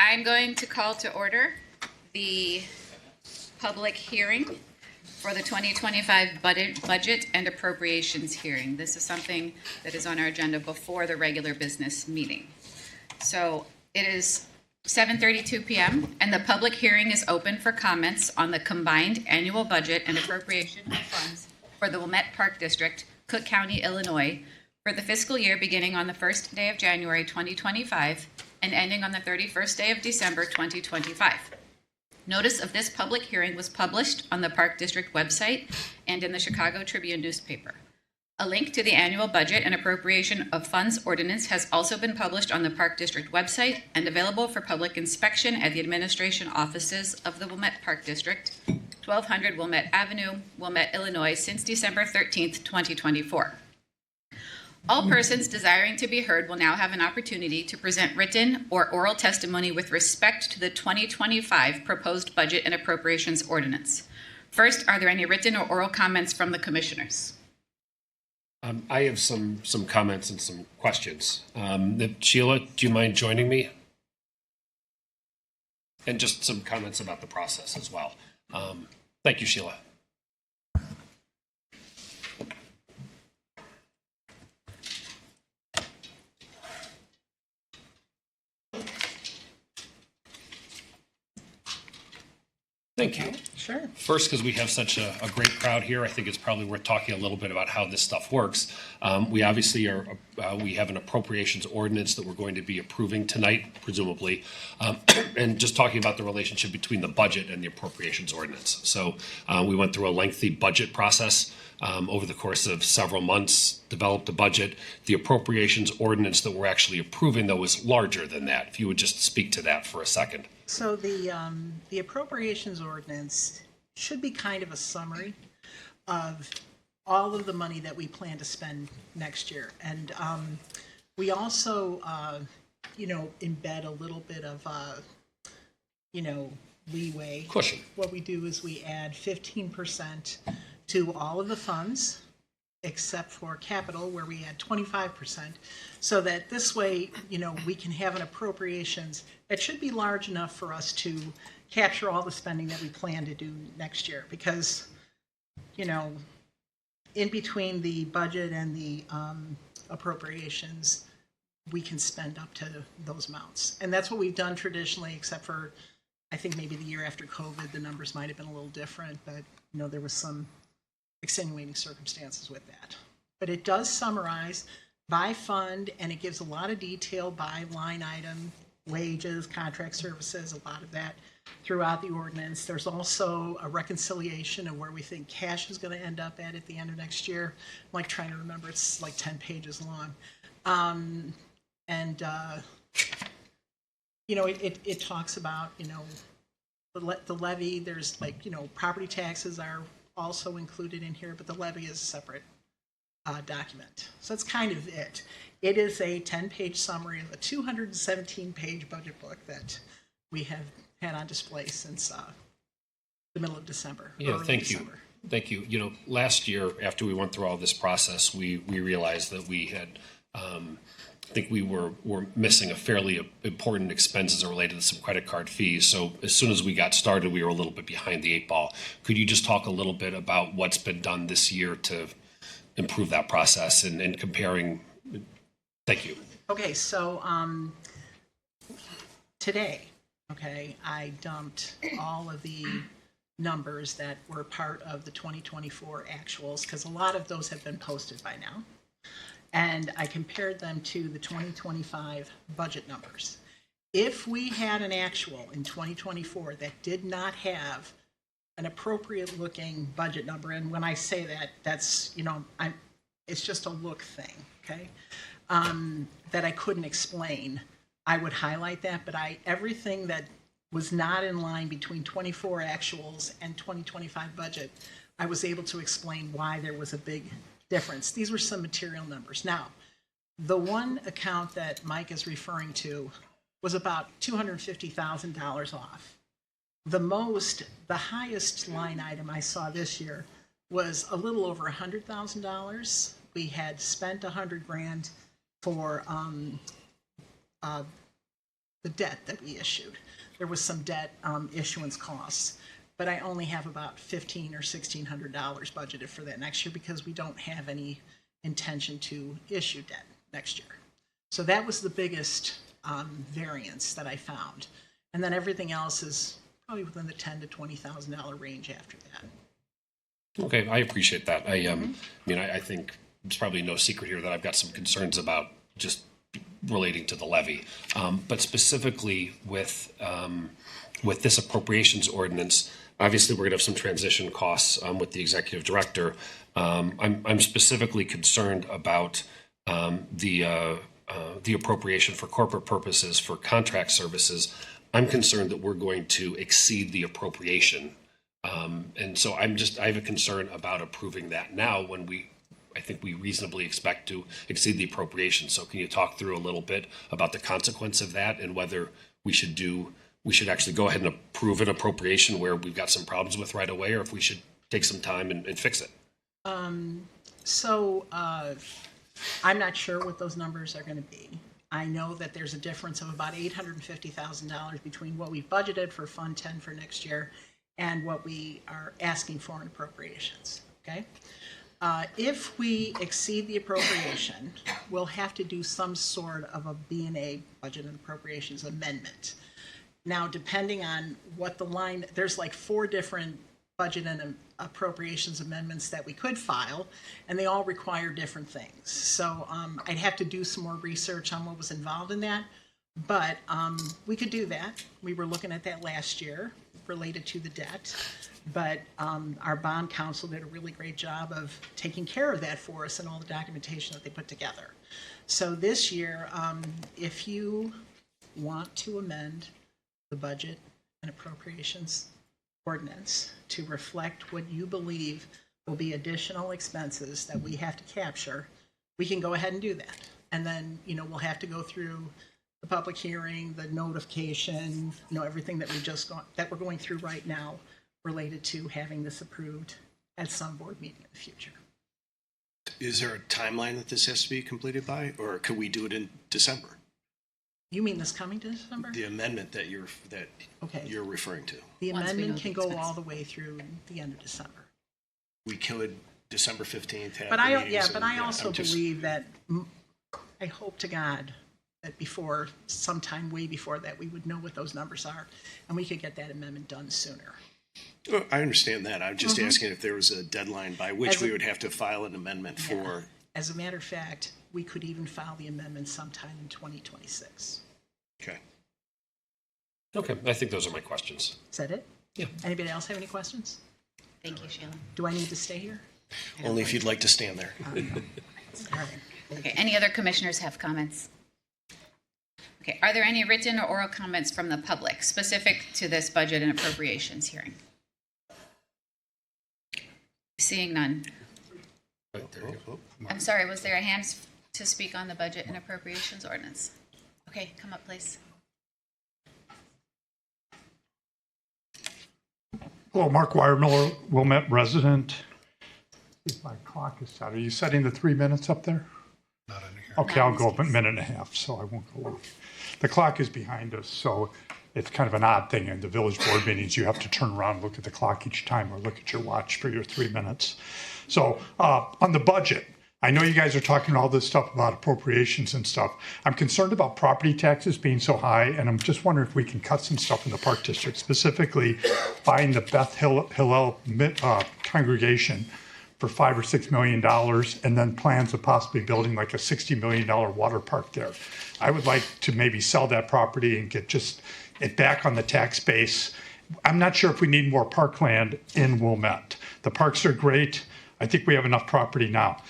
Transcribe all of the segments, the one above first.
I'm going to call to order the public hearing for the 2025 budget and appropriations hearing. This is something that is on our agenda before the regular business meeting. So it is 7:32 p.m. and the public hearing is open for comments on the combined annual budget and appropriation of funds for the Wilmette Park District, Cook County, Illinois, for the fiscal year beginning on the first day of January 2025 and ending on the 31st day of December 2025. Notice of this public hearing was published on the Park District website and in the Chicago Tribune newspaper. A link to the annual budget and appropriation of funds ordinance has also been published on the Park District website and available for public inspection at the administration offices of the Wilmette Park District, 1200 Wilmette Avenue, Wilmette, Illinois, since December 13th, 2024. All persons desiring to be heard will now have an opportunity to present written or oral testimony with respect to the 2025 proposed budget and appropriations ordinance. First, are there any written or oral comments from the commissioners? I have some comments and some questions. Sheila, do you mind joining me? And just some comments about the process as well. Thank you, Sheila. Thank you. Sure. First, because we have such a great crowd here, I think it's probably worth talking a little bit about how this stuff works. We obviously we have an appropriations ordinance that we're going to be approving tonight, presumably, and just talking about the relationship between the budget and the appropriations ordinance. So we went through a lengthy budget process over the course of several months, developed a budget. The appropriations ordinance that we're actually approving, though, is larger than that. If you would just speak to that for a second. So the appropriations ordinance should be kind of a summary of all of the money that we plan to spend next year. And we also, embed a little bit of, leeway. Cushion. What we do is we add 15% to all of the funds, except for capital, where we add 25%, so that this way, we can have an appropriations that should be large enough for us to capture all the spending that we plan to do next year. Because, in between the budget and the appropriations, we can spend up to those amounts. And that's what we've done traditionally, except for, I think maybe the year after COVID, the numbers might have been a little different, but, there was some extenuating circumstances with that. But it does summarize by fund, and it gives a lot of detail by line item, wages, contract services, a lot of that throughout the ordinance. There's also a reconciliation of where we think cash is going to end up at the end of next year. I'm like trying to remember, it's like 10 pages long. It talks about, the levy. There's property taxes are also included in here, but the levy is a separate document. So that's kind of it. It is a 10-page summary of a 217-page budget book that we have had on display since the middle of December. Yeah, thank you. Thank you. Last year, after we went through all this process, we realized that we had, I think we were missing a fairly important expenses related to some credit card fees. So as soon as we got started, we were a little bit behind the 8 ball. Could you just talk a little bit about what's been done this year to improve that process and comparing? Thank you. Okay, so today, I dumped all of the numbers that were part of the 2024 actuals, because a lot of those have been posted by now. And I compared them to the 2025 budget numbers. If we had an actual in 2024 that did not have an appropriate looking budget number, and when I say that, that's, it's just a look thing, okay, that I couldn't explain, I would highlight that, but everything that was not in line between 24 actuals and 2025 budget, I was able to explain why there was a big difference. These were some material numbers. Now, the one account that Mike is referring to was about $250,000 off. The highest line item I saw this year was a little over $100,000. We had spent $100,000 for the debt that we issued. There was some debt issuance costs, but I only have about $1,500 or $1,600 budgeted for that next year because we don't have any intention to issue debt next year. So that was the biggest variance that I found. And then everything else is probably within the $10,000 to $20,000 range after that. Okay, I appreciate that. I think it's probably no secret here that I've got some concerns about just relating to the levy. But specifically with this appropriations ordinance, obviously we're gonna have some transition costs with the executive director. I'm specifically concerned about the appropriation for corporate purposes for contract services. I'm concerned that we're going to exceed the appropriation. And so I have a concern about approving that now when I think we reasonably expect to exceed the appropriation. So can you talk through a little bit about the consequence of that and whether we should actually go ahead and approve an appropriation where we've got some problems with right away, or if we should take some time and fix it? I'm not sure what those numbers are going to be. I know that there's a difference of about $850,000 between what we budgeted for Fund 10 for next year and what we are asking for in appropriations, okay? If we exceed the appropriation, we'll have to do some sort of a B&A, budget and appropriations amendment. Now, depending on what the line, there's like 4 different budget and appropriations amendments that we could file, and they all require different things. So I'd have to do some more research on what was involved in that, but we could do that. We were looking at that last year related to the debt, but our bond counsel did a really great job of taking care of that for us and all the documentation that they put together. So this year, if you want to amend the budget and appropriations ordinance to reflect what you believe will be additional expenses that we have to capture, we can go ahead and do that. And then, we'll have to go through the public hearing, the notification, everything that we're going through right now related to having this approved at some board meeting in the future. Is there a timeline that this has to be completed by, or could we do it in December? You mean this coming December? The amendment that you're referring to. The Once we know amendment the can go expense. all the way through the end of December. We could December 15th have But the I meetings also believe that I hope to God that sometime way before that, we would know what those numbers are, and we could get that amendment done sooner. Well, I understand that. I'm just asking if there was a deadline by which As we would have to file an amendment for. As a matter of fact, we could even file the amendment sometime in 2026. Okay. Okay, I think those are my questions. Is that it? Yeah. Anybody else have any questions? Thank you, Sheila. Do I need to stay here? Only if you'd like to stand there. All right. Okay, any other commissioners have comments? Okay, are there any written or oral comments from the public specific to this budget and appropriations hearing? Seeing none. I'm sorry, was there a hand to speak on the budget and appropriations ordinance? Okay, come up, please. Hello, Mark Wiremiller, Wilmette resident. If my clock is set, are you setting the 3 minutes up there? Not in here. Okay, I'll go up a minute and a half, so I won't go long. The clock is behind us, so it's kind of an odd thing. In the village board meetings, you have to turn around and look at the clock each time or look at your watch for your 3 minutes. So on the budget, I know you guys are talking all this stuff about appropriations and stuff. I'm concerned about property taxes being so high, and I'm just wondering if we can cut some stuff in the Park District, specifically buying the Beth Hillel congregation for $5 or $6 million, and then plans of possibly building like a $60 million water park there. I would like to maybe sell that property and get just it back on the tax base. I'm not sure if we need more parkland in Wilmette. The parks are great. I think we have enough property now.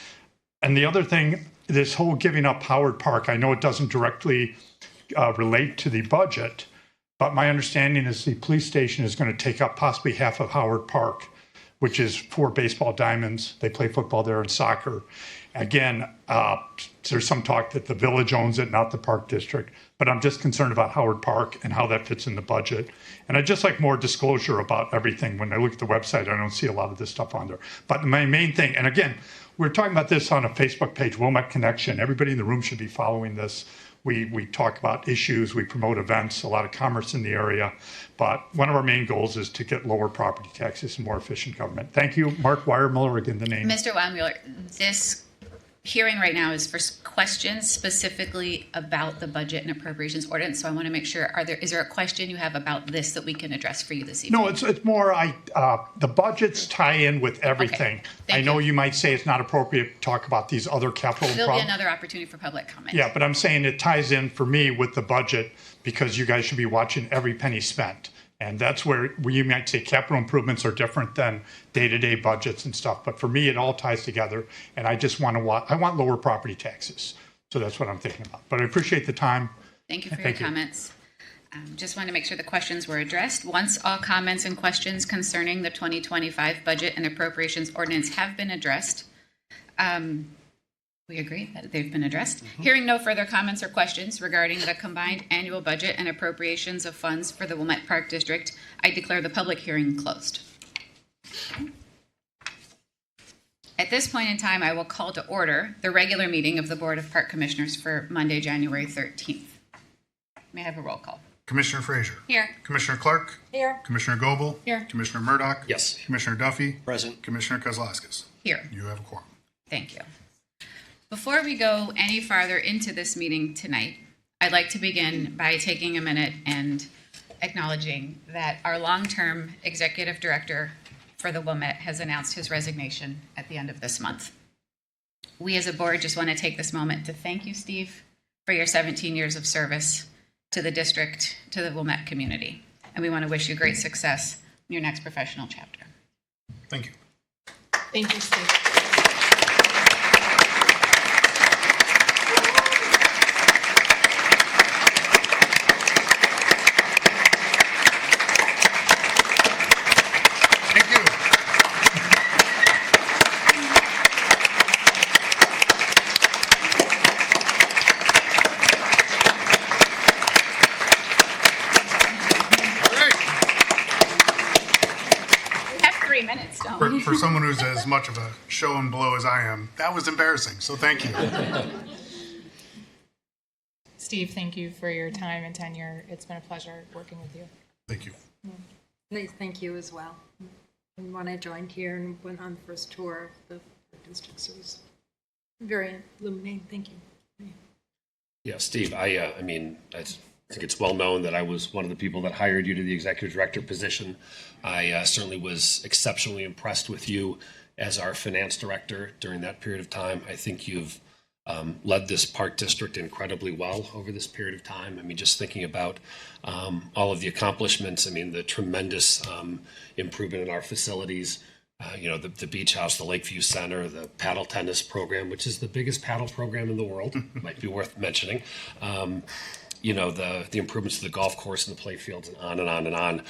And the other thing, this whole giving up Howard Park, I know it doesn't directly relate to the budget, but my understanding is the police station is going to take up possibly half of Howard Park, which is 4 baseball diamonds. They play football there and soccer. Again, there's some talk that the village owns it, not the Park District, but I'm just concerned about Howard Park and how that fits in the budget. And I'd just like more disclosure about everything. When I look at the website, I don't see a lot of this stuff on there. But my main thing, and again, we're talking about this on a Facebook page, Wilmette Connection. Everybody in the room should be following this. We talk about issues, we promote events, a lot of commerce in the area. But one of our main goals is to get lower property taxes and more efficient government. Thank you. Mark Weiermuller, again, the name. Mr. Weinmuller, this hearing right now is for questions specifically about the budget and appropriations ordinance. So I want to make sure, is there a question you have about this that we can address for you this evening? No, it's more, the budgets tie in with everything. Thank I know you. you might say it's not appropriate to talk about these other capital There'll be improvements. another opportunity for public comment. Yeah, but I'm saying it ties in for me with the budget because you guys should be watching every penny spent. And that's where you might say capital improvements are different than day-to-day budgets and stuff. But for me, it all ties together. And I just want I want lower property taxes. So that's what I'm thinking about. But I appreciate the time. Thank you for your Thank you. comments. Just want to make sure the questions were addressed. Once all comments and questions concerning the 2025 budget and appropriations ordinance have been addressed, we agree that they've been addressed. Hearing no further comments or questions regarding the combined annual budget and appropriations of funds for the Wilmette Park District, I declare the public hearing closed. At this point in time, I will call to order the regular meeting of the Board of Park Commissioners for Monday, January 13th. May I have a roll call? Commissioner Frazier. Here. Commissioner Clark. Here. Commissioner Goebel. Here. Commissioner Murdoch. Yes. Commissioner Duffy. Present. Commissioner Kozlowskis. Here. You have a quorum. Thank you. Before we go any farther into this meeting tonight, I'd like to begin by taking a minute and acknowledging that our long-term executive director for the Wilmette has announced his resignation at the end of this month. We as a board just want to take this moment to thank you, Steve, for your 17 years of service to the district, to the Wilmette community. And we want to wish you great success in your next professional chapter. Thank you. Thank you, Steve. Thank you. All right. We have 3 minutes, don't we? For someone who's as much of a show and blow as I am, that was embarrassing. So thank you. Steve, thank you for your time and tenure. It's been a pleasure working with you. Thank you. Please, thank you as well. And when I joined here and went on the first tour of the district, so it was very illuminating. Thank you. Yeah, Steve, I mean, I think it's well known that I was one of the people that hired you to the executive director position. I certainly was exceptionally impressed with you as our finance director during that period of time. I think you've led this park district incredibly well over this period of time. I mean, just thinking about all of the accomplishments, I mean, the tremendous improvement in our facilities, the beach house, the Lakeview Center, the paddle tennis program, which is the biggest paddle program in the world, might be worth mentioning. The improvements to the golf course and the play fields and on and on and on.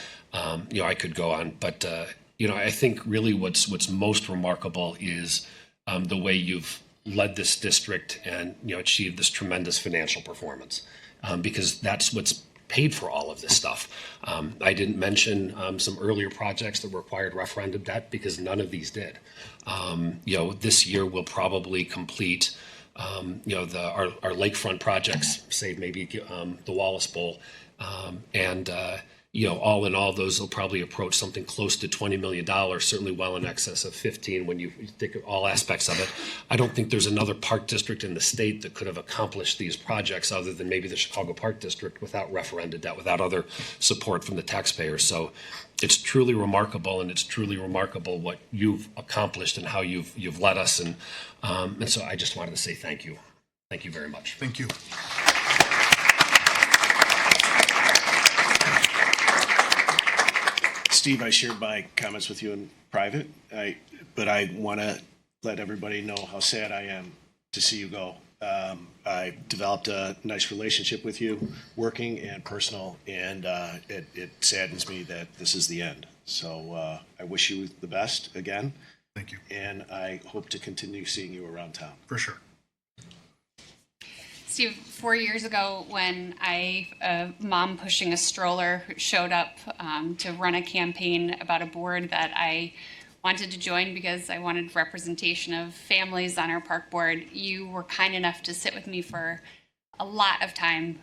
I could go on, but I think really what's most remarkable is the way you've led this district and achieved this tremendous financial performance, because that's what's paid for all of this stuff. I didn't mention some earlier projects that required referendum debt because none of these did. This year we'll probably complete our lakefront projects, save maybe the Wallace Bowl, and all in all, those will probably approach something close to $20 million, certainly well in excess of 15 when you think of all aspects of it. I don't think there's another park district in the state that could have accomplished these projects other than maybe the Chicago Park District without referendum debt, without other support from the taxpayers. So it's truly remarkable, and it's truly remarkable what you've accomplished and how you've led us. And so I just wanted to say thank you. Thank you very much. Thank you. Steve, I shared my comments with you in private, but I want to let everybody know how sad I am to see you go. I developed a nice relationship with you, working and personal, and it saddens me that this is the end. So I wish you the best again. Thank you. And I hope to continue seeing you around town. For sure. Steve, 4 years ago when a mom pushing a stroller showed up to run a campaign about a board that I wanted to join because I wanted representation of families on our park board, you were kind enough to sit with me for a lot of time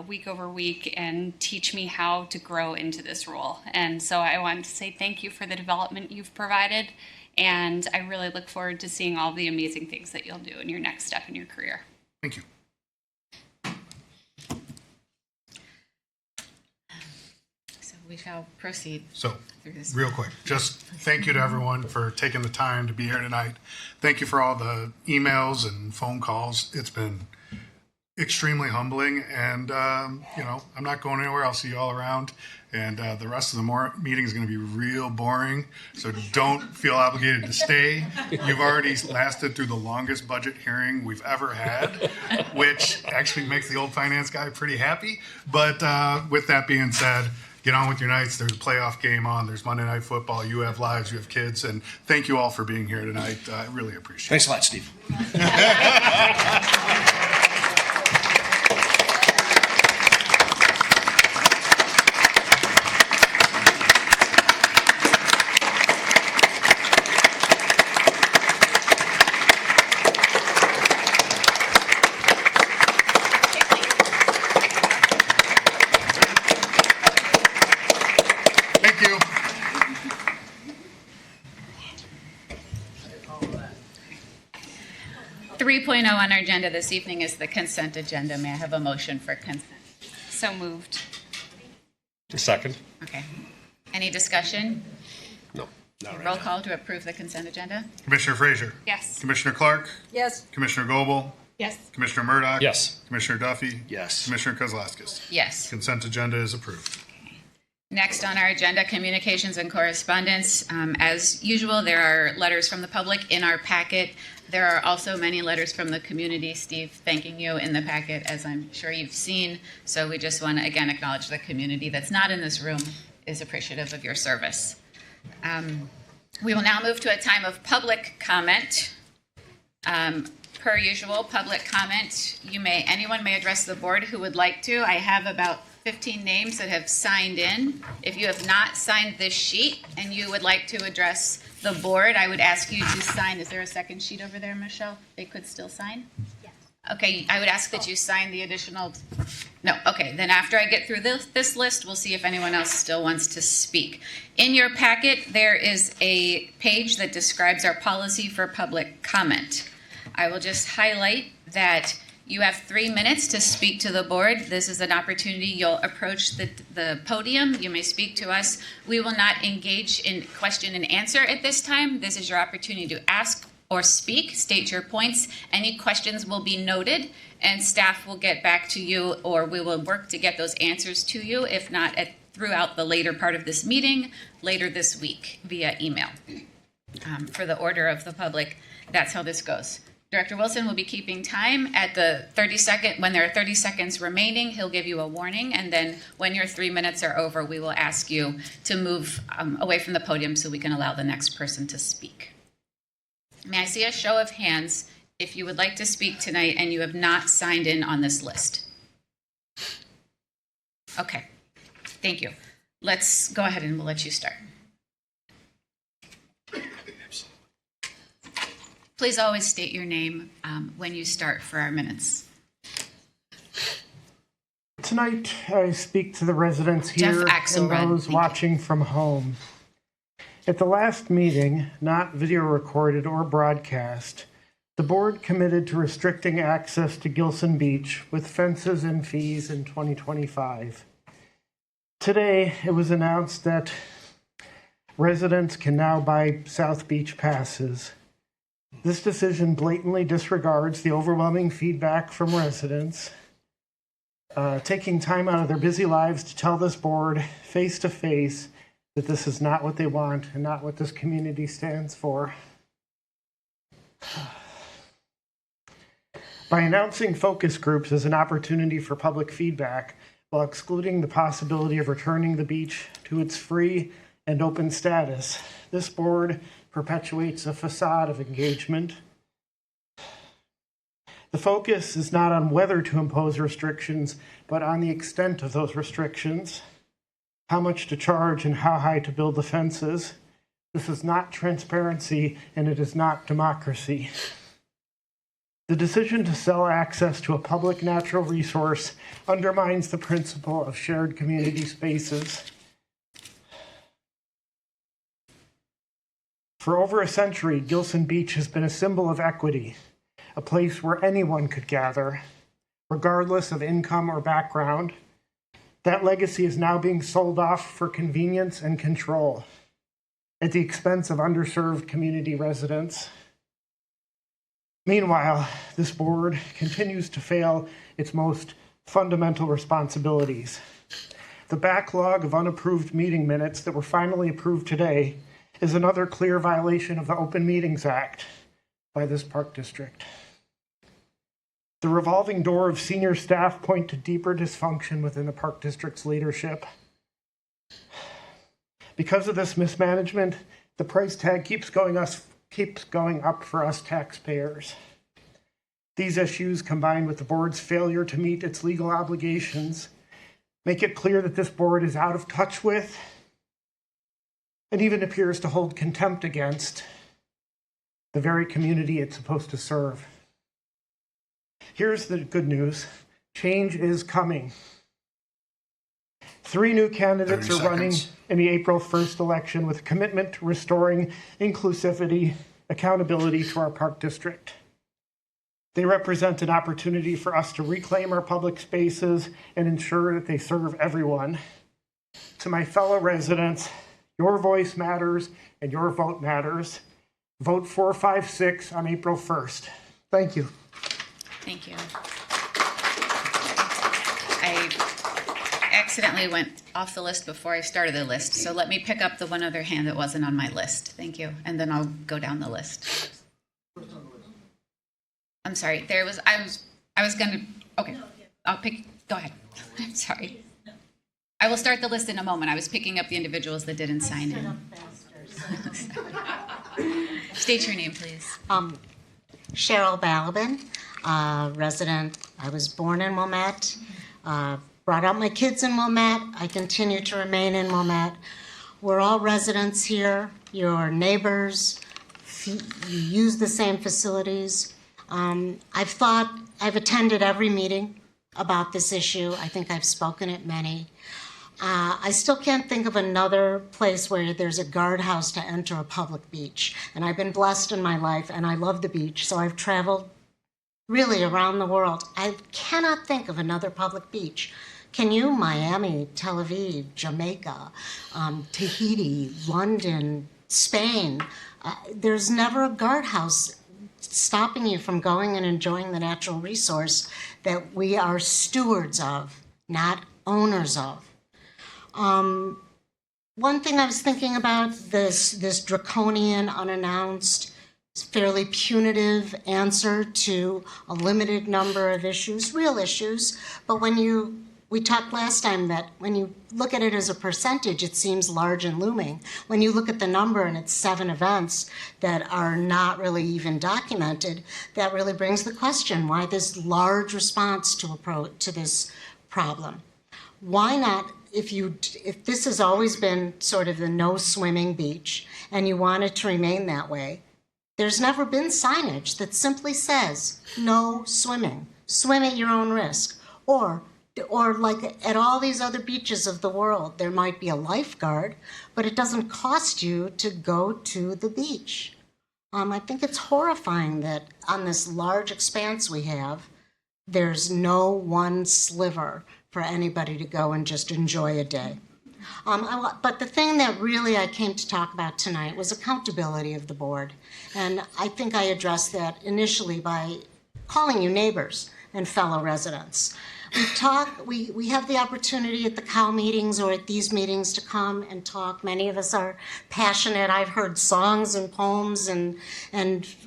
week over week and teach me how to grow into this role. And so I want to say thank you for the development you've provided. And I really look forward to seeing all the amazing things that you'll do in your next step in your career. Thank you. So we shall proceed. So, through this. real quick, just thank you to everyone for taking the time to be here tonight. Thank you for all the emails and phone calls. It's been extremely humbling, and I'm not going anywhere. I'll see you all around, and the rest of the meeting is going to be real boring, so don't feel obligated to stay. You've already lasted through the longest budget hearing we've ever had, which actually makes the old finance guy pretty happy. But with that being said, get on with your nights. There's a playoff game on. There's Monday Night Football. You have lives. You have kids. And thank you all for being here tonight. I really appreciate it. Thanks a lot, Steve. Thank you. 3.0 on our agenda this evening is the consent agenda. May I have a motion for consent? So moved. Second? Okay. Any discussion? No. Not right Roll now. call to approve the consent agenda? Commissioner Frazier. Yes. Commissioner Clark. Yes. Commissioner Goebel. Yes. Commissioner Murdoch. Yes. Commissioner Duffy. Yes. Commissioner Kozlowskis. Yes. Consent agenda is approved. Next on our agenda, communications and correspondence. As usual, there are letters from the public in our packet. There are also many letters from the community, Steve, thanking you in the packet, as I'm sure you've seen. So we just want to again acknowledge the community that's not in this room is appreciative of your service. We will now move to a time of public comment. Per usual, public comment. Anyone may address the board who would like to. I have about 15 names that have signed in. If you have not signed this sheet and you would like to address the board, I would ask you to sign. Is there a second sheet over there, Michelle? They could still sign? Yes. Okay, I would ask that you sign the additional. No, okay, then after I get through this list, we'll see if anyone else still wants to speak. In your packet, there is a page that describes our policy for public comment. I will just highlight that you have 3 minutes to speak to the board. This is an opportunity. You'll approach the podium. You may speak to us. We will not engage in question and answer at this time. This is your opportunity to ask or speak, state your points. Any questions will be noted, and staff will get back to you, or we will work to get those answers to you, if not throughout the later part of this meeting, later this week via email. For the order of the public, that's how this goes. Director Wilson will be keeping time at the 30-second. When there are 30 seconds remaining, he'll give you a warning, and then when your 3 minutes are over, we will ask you to move away from the podium so we can allow the next person to speak. May I see a show of hands if you would like to speak tonight and you have not signed in on this list? Okay, thank you. Let's go ahead and we'll let you start. Please always state your name when you start for our minutes. Tonight, I speak to the residents Jeff here and Axelrod, those thank you. watching from home. At the last meeting, not video recorded or broadcast, the board committed to restricting access to Gilson Beach with fences and fees in 2025. Today, it was announced that residents can now buy South Beach passes. This decision blatantly disregards the overwhelming feedback from residents, taking time out of their busy lives to tell this board face to face that this is not what they want and not what this community stands for. By announcing focus groups as an opportunity for public feedback while excluding the possibility of returning the beach to its free and open status, this board perpetuates a facade of engagement. The focus is not on whether to impose restrictions, but on the extent of those restrictions, how much to charge and how high to build the fences. This is not transparency and it is not democracy. The decision to sell access to a public natural resource undermines the principle of shared community spaces. For over a century, Gilson Beach has been a symbol of equity, a place where anyone could gather, regardless of income or background. That legacy is now being sold off for convenience and control at the expense of underserved community residents. Meanwhile, this board continues to fail its most fundamental responsibilities. The backlog of unapproved meeting minutes that were finally approved today is another clear violation of the Open Meetings Act by this park district. The revolving door of senior staff point to deeper dysfunction within the park district's leadership. Because of this mismanagement, the price tag keeps going up for us taxpayers. These issues, combined with the board's failure to meet its legal obligations, make it clear that this board is out of touch with and even appears to hold contempt against the very community it's supposed to serve. Here's the good news. Change is coming. 3 new candidates are running in the April 1st election with a commitment to restoring inclusivity, accountability to our park district. They represent an opportunity for us to reclaim our public spaces and ensure that they serve everyone. To my fellow residents, your voice matters and your vote matters. Vote 456 on April 1st. Thank you. Thank you. I accidentally went off the list before I started the list, so let me pick up the one other hand that wasn't on my list. Thank you. And then I'll go down the list. I'm sorry. I was gonna, okay. I'll pick, go ahead. I'm sorry. I will start the list in a moment. I was picking up the individuals that didn't sign in. State your name, please. Cheryl Balabin, resident. I was born in Wilmette, brought up my kids in Wilmette. I continue to remain in Wilmette. We're all residents here. You're neighbors. You use the same facilities. I've attended every meeting about this issue. I think I've spoken at many. I still can't think of another place where there's a guardhouse to enter a public beach. And I've been blessed in my life, and I love the beach, so I've traveled really around the world. I cannot think of another public beach. Can you? Miami, Tel Aviv, Jamaica, Tahiti, London, Spain. There's never a guardhouse stopping you from going and enjoying the natural resource that we are stewards of, not owners of. One thing I was thinking about, this draconian, unannounced, fairly punitive answer to a limited number of issues, real issues, but we talked last time that when you look at it as a percentage, it seems large and looming. When you look at the number and it's 7 events that are not really even documented, that really brings the question, why this large response to this problem? Why not, if this has always been sort of the no swimming beach and you want it to remain that way, there's never been signage that simply says no swimming, swim at your own risk, or like at all these other beaches of the world, there might be a lifeguard, but it doesn't cost you to go to the beach. I think it's horrifying that on this large expanse we have, there's no one sliver for anybody to go and just enjoy a day. But the thing that really I came to talk about tonight was accountability of the board. And I think I addressed that initially by calling you neighbors and fellow residents. We have the opportunity at the COW meetings or at these meetings to come and talk. Many of us are passionate. I've heard songs and poems and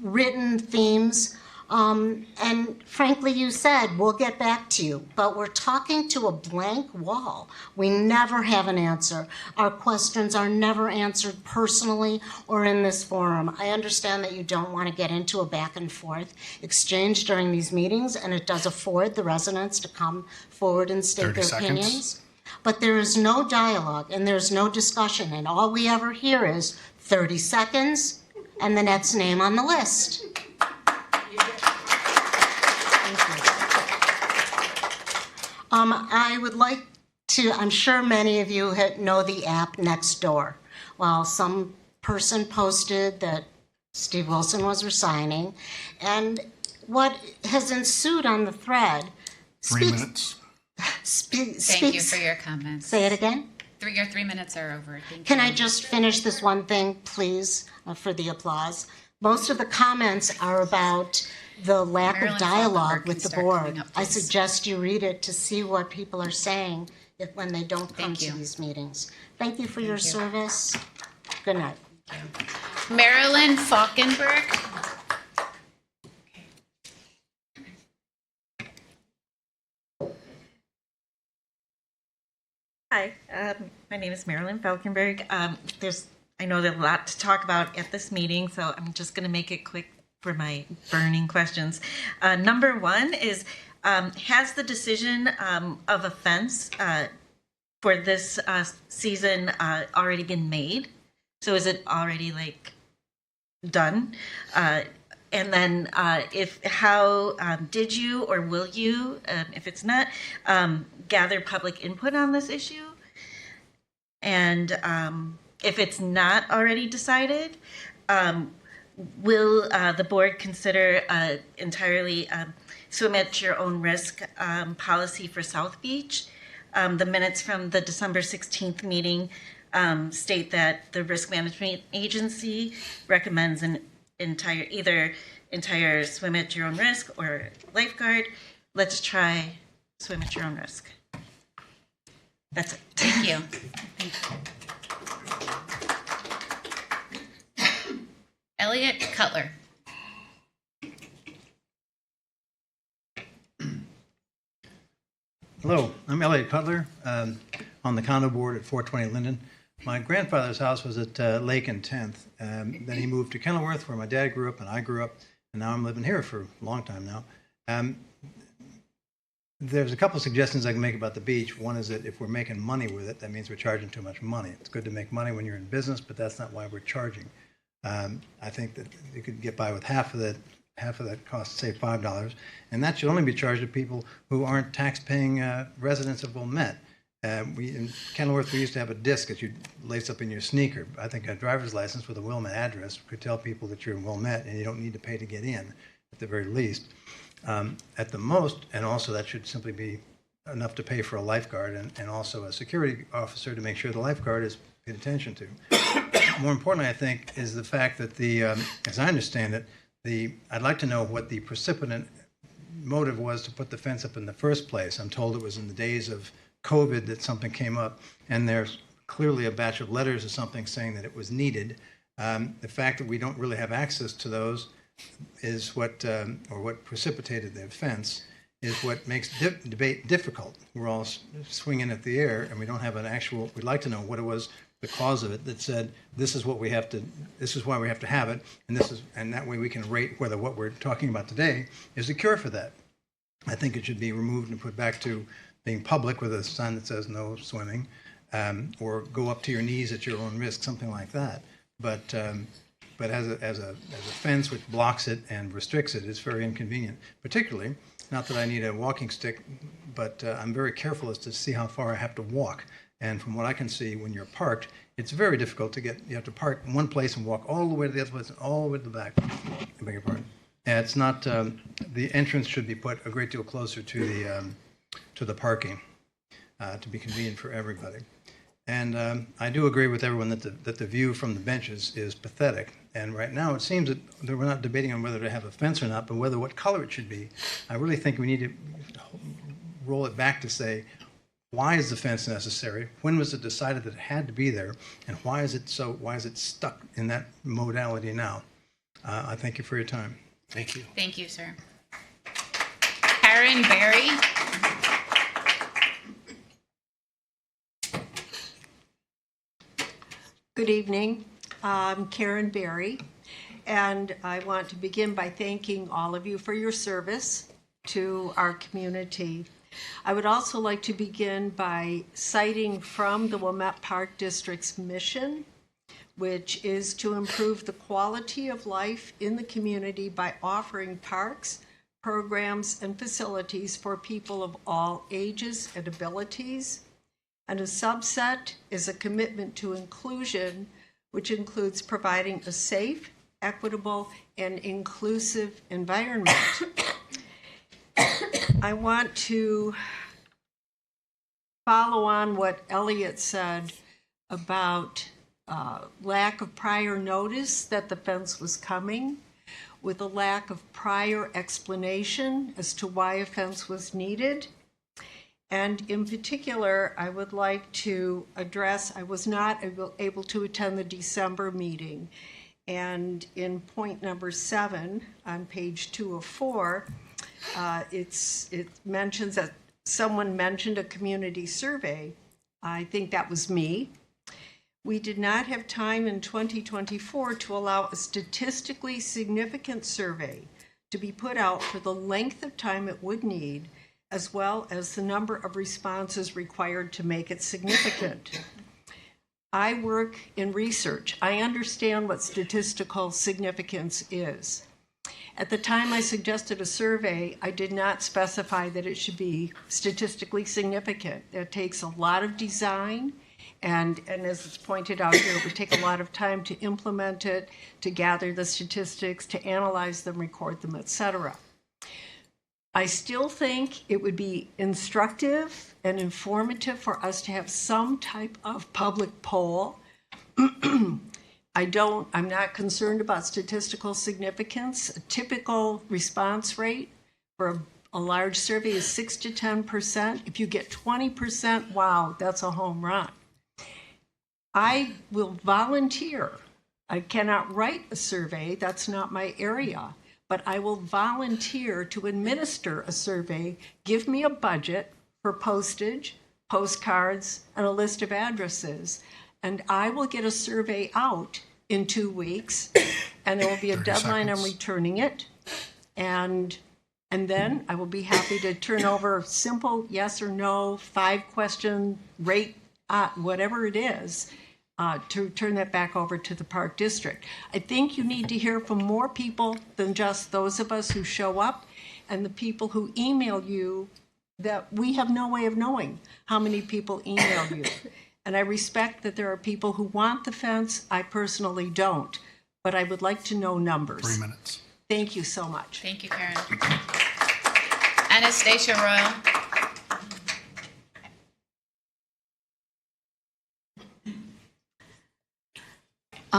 written themes. And frankly, you said, we'll get back to you, but we're talking to a blank wall. We never have an answer. Our questions are never answered personally or in this forum. I understand that you don't want to get into a back and forth exchange during these meetings, and it does afford the residents to come forward and state their opinions. But there is no dialogue and there's no discussion, and all we ever hear is 30 seconds and the next name on the list. I would like to, I'm sure many of you know the app Nextdoor. Well, some person posted that Steve Wilson was resigning, and what has ensued on the thread 3 minutes. Thank you for your comments. Say it again? Your 3 minutes are over. Thank Can you. I just finish this one thing, please, for the applause? Most of the comments are about the lack Marilyn of dialogue Falkenberg with can the start coming board. up, I please. suggest you read it to see what people are saying when they don't come Thank to you. these meetings. Thank you for your service. Good night. Marilyn Falkenberg. Hi, my name is Marilyn Falkenberg. I know there's a lot to talk about at this meeting, so I'm just going to make it quick for my burning questions. Number one is, has the decision of offense for this season already been made? So is it already done? And then did you or will you, if it's not, gather public input on this issue? And if it's not already decided, will the board consider entirely swim at your own risk policy for South Beach? The minutes from the December 16th meeting state that the risk management agency recommends either entire swim at your own risk or lifeguard. Let's try swim at your own risk. That's it. Thank you. Elliot Cutler. Hello, I'm Elliot Cutler, on the condo board at 420 Linden. My grandfather's house was at Lake and 10th. Then he moved to Kenilworth, where my dad grew up and I grew up, and now I'm living here for a long time now. There's a couple suggestions I can make about the beach. One is that if we're making money with it, that means we're charging too much money. It's good to make money when you're in business, but that's not why we're charging. I think that you could get by with half of that cost, say $5, and that should only be charged to people who aren't tax-paying residents of Wilmette. In Kenilworth, we used to have a disc that you'd lace up in your sneaker. I think a driver's license with a Wilmette address could tell people that you're in Wilmette, and you don't need to pay to get in, at the very least. At the most, and also that should simply be enough to pay for a lifeguard and also a security officer to make sure the lifeguard is paid attention to. More importantly, I think, is the fact that as I understand it, I'd like to know what the precipitant motive was to put the fence up in the first place. I'm told it was in the days of COVID that something came up, and there's clearly a batch of letters or something saying that it was needed. The fact that we don't really have access to those is what precipitated the offense, is what makes debate difficult. We're all swinging at the air, and we don't have an actual. We'd like to know what it was, the cause of it, that said this is what we have to. This is why we have to have it, and that way we can rate whether what we're talking about today is a cure for that. I think it should be removed and put back to being public with a sign that says no swimming, or go up to your knees at your own risk, something like that. But as a fence which blocks it and restricts it is very inconvenient. Particularly, not that I need a walking stick, but I'm very careful as to see how far I have to walk. And from what I can see, when you're parked, it's very difficult to get. You have to park in one place and walk all the way to the other place, and all the way to the back. I beg your pardon. And it's not. The entrance should be put a great deal closer to the parking, to be convenient for everybody. And I do agree with everyone that the view from the benches is pathetic. And right now it seems that we're not debating on whether to have a fence or not, but what color it should be. I really think we need to roll it back to say, why is the fence necessary? When was it decided that it had to be there? And why is it stuck in that modality now? I thank you for your time. Thank you. Thank you, sir. Karen Berry. Good evening. I'm Karen Berry, and I want to begin by thanking all of you for your service to our community. I would also like to begin by citing from the Wilmette Park District's mission, which is to improve the quality of life in the community by offering parks programs, and facilities for people of all ages and abilities. And a subset is a commitment to inclusion, which includes providing a safe, equitable, and inclusive environment. I want to follow on what Elliot said about lack of prior notice that the fence was coming, with a lack of prior explanation as to why a fence was needed. And in particular, I would like to address, I was not able to attend the December meeting. And in point number 7 on page 2 of 4, it mentions that someone mentioned a community survey. I think that was me. We did not have time in 2024 to allow a statistically significant survey to be put out for the length of time it would need, as well as the number of responses required to make it significant. I work in research. I understand what statistical significance is. At the time I suggested a survey, I did not specify that it should be statistically significant. It takes a lot of design, and as it's pointed out here, it would take a lot of time to implement it, to gather the statistics, to analyze them, record them, etc. I still think it would be instructive and informative for us to have some type of public poll. I'm not concerned about statistical significance. A typical response rate for a large survey is 6 to 10%. If you get 20%, wow, that's a home run. I will volunteer. I cannot write a survey, that's not my area, but I will volunteer to administer a survey. Give me a budget for postage, postcards, and a list of addresses, and I will get a survey out in 2 weeks, and there will be a deadline on returning it, and then I will be happy to turn over simple yes or no, 5-question rate, whatever it is, to turn that back over to the Park District. I think you need to hear from more people than just those of us who show up and the people who email you, that we have no way of knowing how many people email you. And I respect that there are people who want the fence. I personally don't, but I would like to know numbers. 3 minutes. Thank you so much. Thank you, Karen. Anastasia Royal.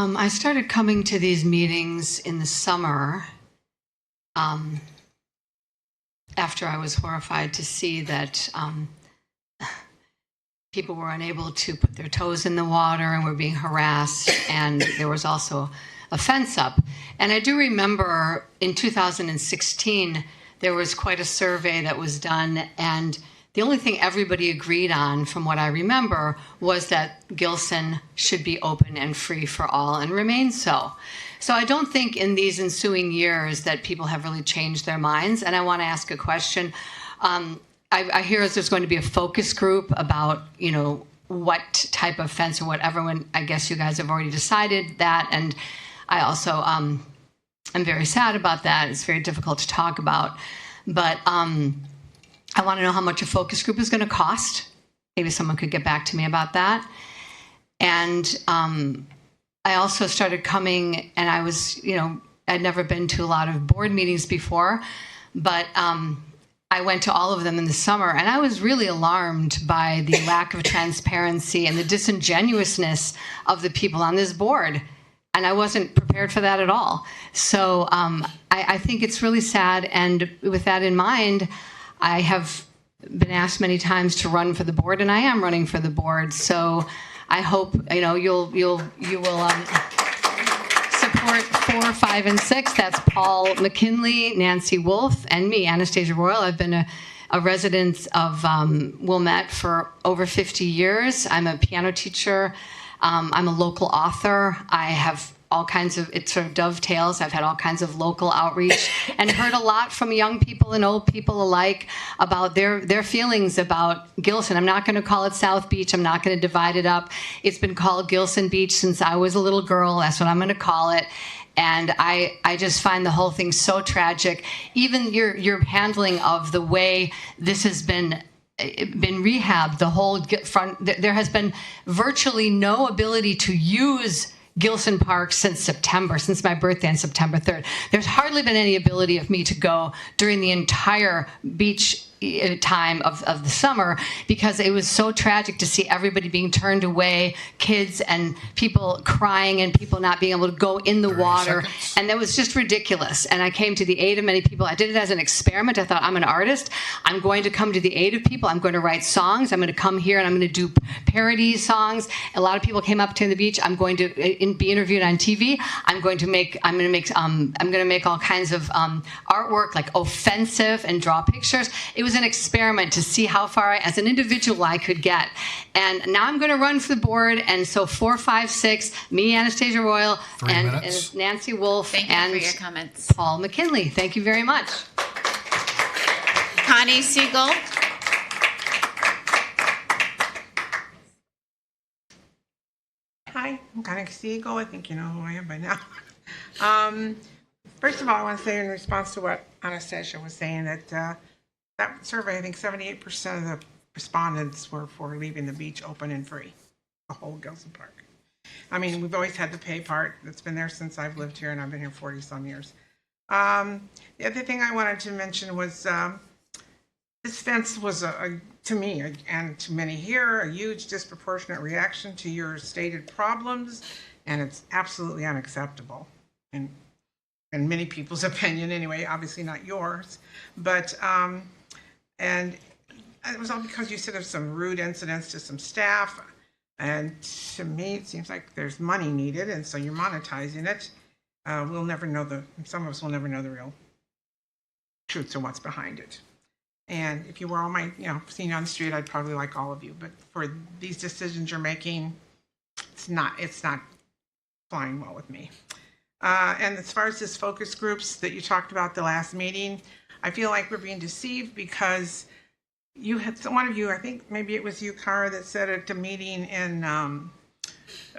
I started coming to these meetings in the summer after I was horrified to see that people were unable to put their toes in the water and were being harassed, and there was also a fence up. And I do remember in 2016, there was quite a survey that was done, and the only thing everybody agreed on, from what I remember, was that Gilson should be open and free for all and remain so. So I don't think in these ensuing years that people have really changed their minds. And I want to ask a question. I hear there's going to be a focus group about, what type of fence or whatever, when I guess you guys have already decided that. And I also am very sad about that. It's very difficult to talk about. But I want to know how much a focus group is going to cost. Maybe someone could get back to me about that. And I also started coming, and I was, I'd never been to a lot of board meetings before, but I went to all of them in the summer, and I was really alarmed by the lack of transparency and the disingenuousness of the people on this board. And I wasn't prepared for that at all. So I think it's really sad. And with that in mind, I have been asked many times to run for the board, and I am running for the board. So I hope you will support 4, 5, and 6. That's Paul McKinley, Nancy Wolf, and me, Anastasia Royal. I've been a resident of Wilmette for over 50 years. I'm a piano teacher. I'm a local author. I have all kinds of, it sort of dovetails. I've had all kinds of local outreach and heard a lot from young people and old people alike about their feelings about Gilson. I'm not going to call it South Beach. I'm not going to divide it up. It's been called Gilson Beach since I was a little girl. That's what I'm going to call it. And I just find the whole thing so tragic. Even your handling of the way this has been rehabbed, the whole front, there has been virtually no ability to use Gilson Park since my birthday on September 3rd. There's hardly been any ability of me to go during the entire beach time of the summer, because it was so tragic to see everybody being turned away, kids and people crying and people not being able to go in the water. And that was just ridiculous. And I came to the aid of many people. I did it as an experiment. I thought, I'm an artist. I'm going to come to the aid of people. I'm going to write songs. I'm going to come here and I'm going to do parody songs. A lot of people came up to the beach. I'm going to be interviewed on TV. I'm going to make all kinds of artwork, like offensive, and draw pictures. It was an experiment to see how far as an individual I could get. And now I'm going to run for the board. And so 4, 5, 6, me, Anastasia Royal, and Nancy Wolf, and for your comments. Paul McKinley. Thank you very much. Connie Siegel. Hi, I'm Connie Siegel. I think you know who I am by now. First of all, I want to say in response to what Anastasia was saying that that survey, I think 78% of the respondents were for leaving the beach open and free, the whole Gilson Park. I mean, we've always had the pay part. That's been there since I've lived here, and I've been here 40-some years. The other thing I wanted to mention was this fence was, to me and to many here, a huge disproportionate reaction to your stated problems, and it's absolutely unacceptable. In many people's opinion anyway, obviously not yours, but and it was all because you said of some rude incidents to some staff, and to me it seems like there's money needed, and so you're monetizing it. We'll never know some of us will never know the real truth to what's behind it. And if you were all my, seeing you on the street, I'd probably like all of you, but for these decisions you're making, it's not flying well with me. And as far as this focus groups that you talked about the last meeting, I feel like we're being deceived because you had one of you, I think maybe it was you, Cara, that said at the meeting in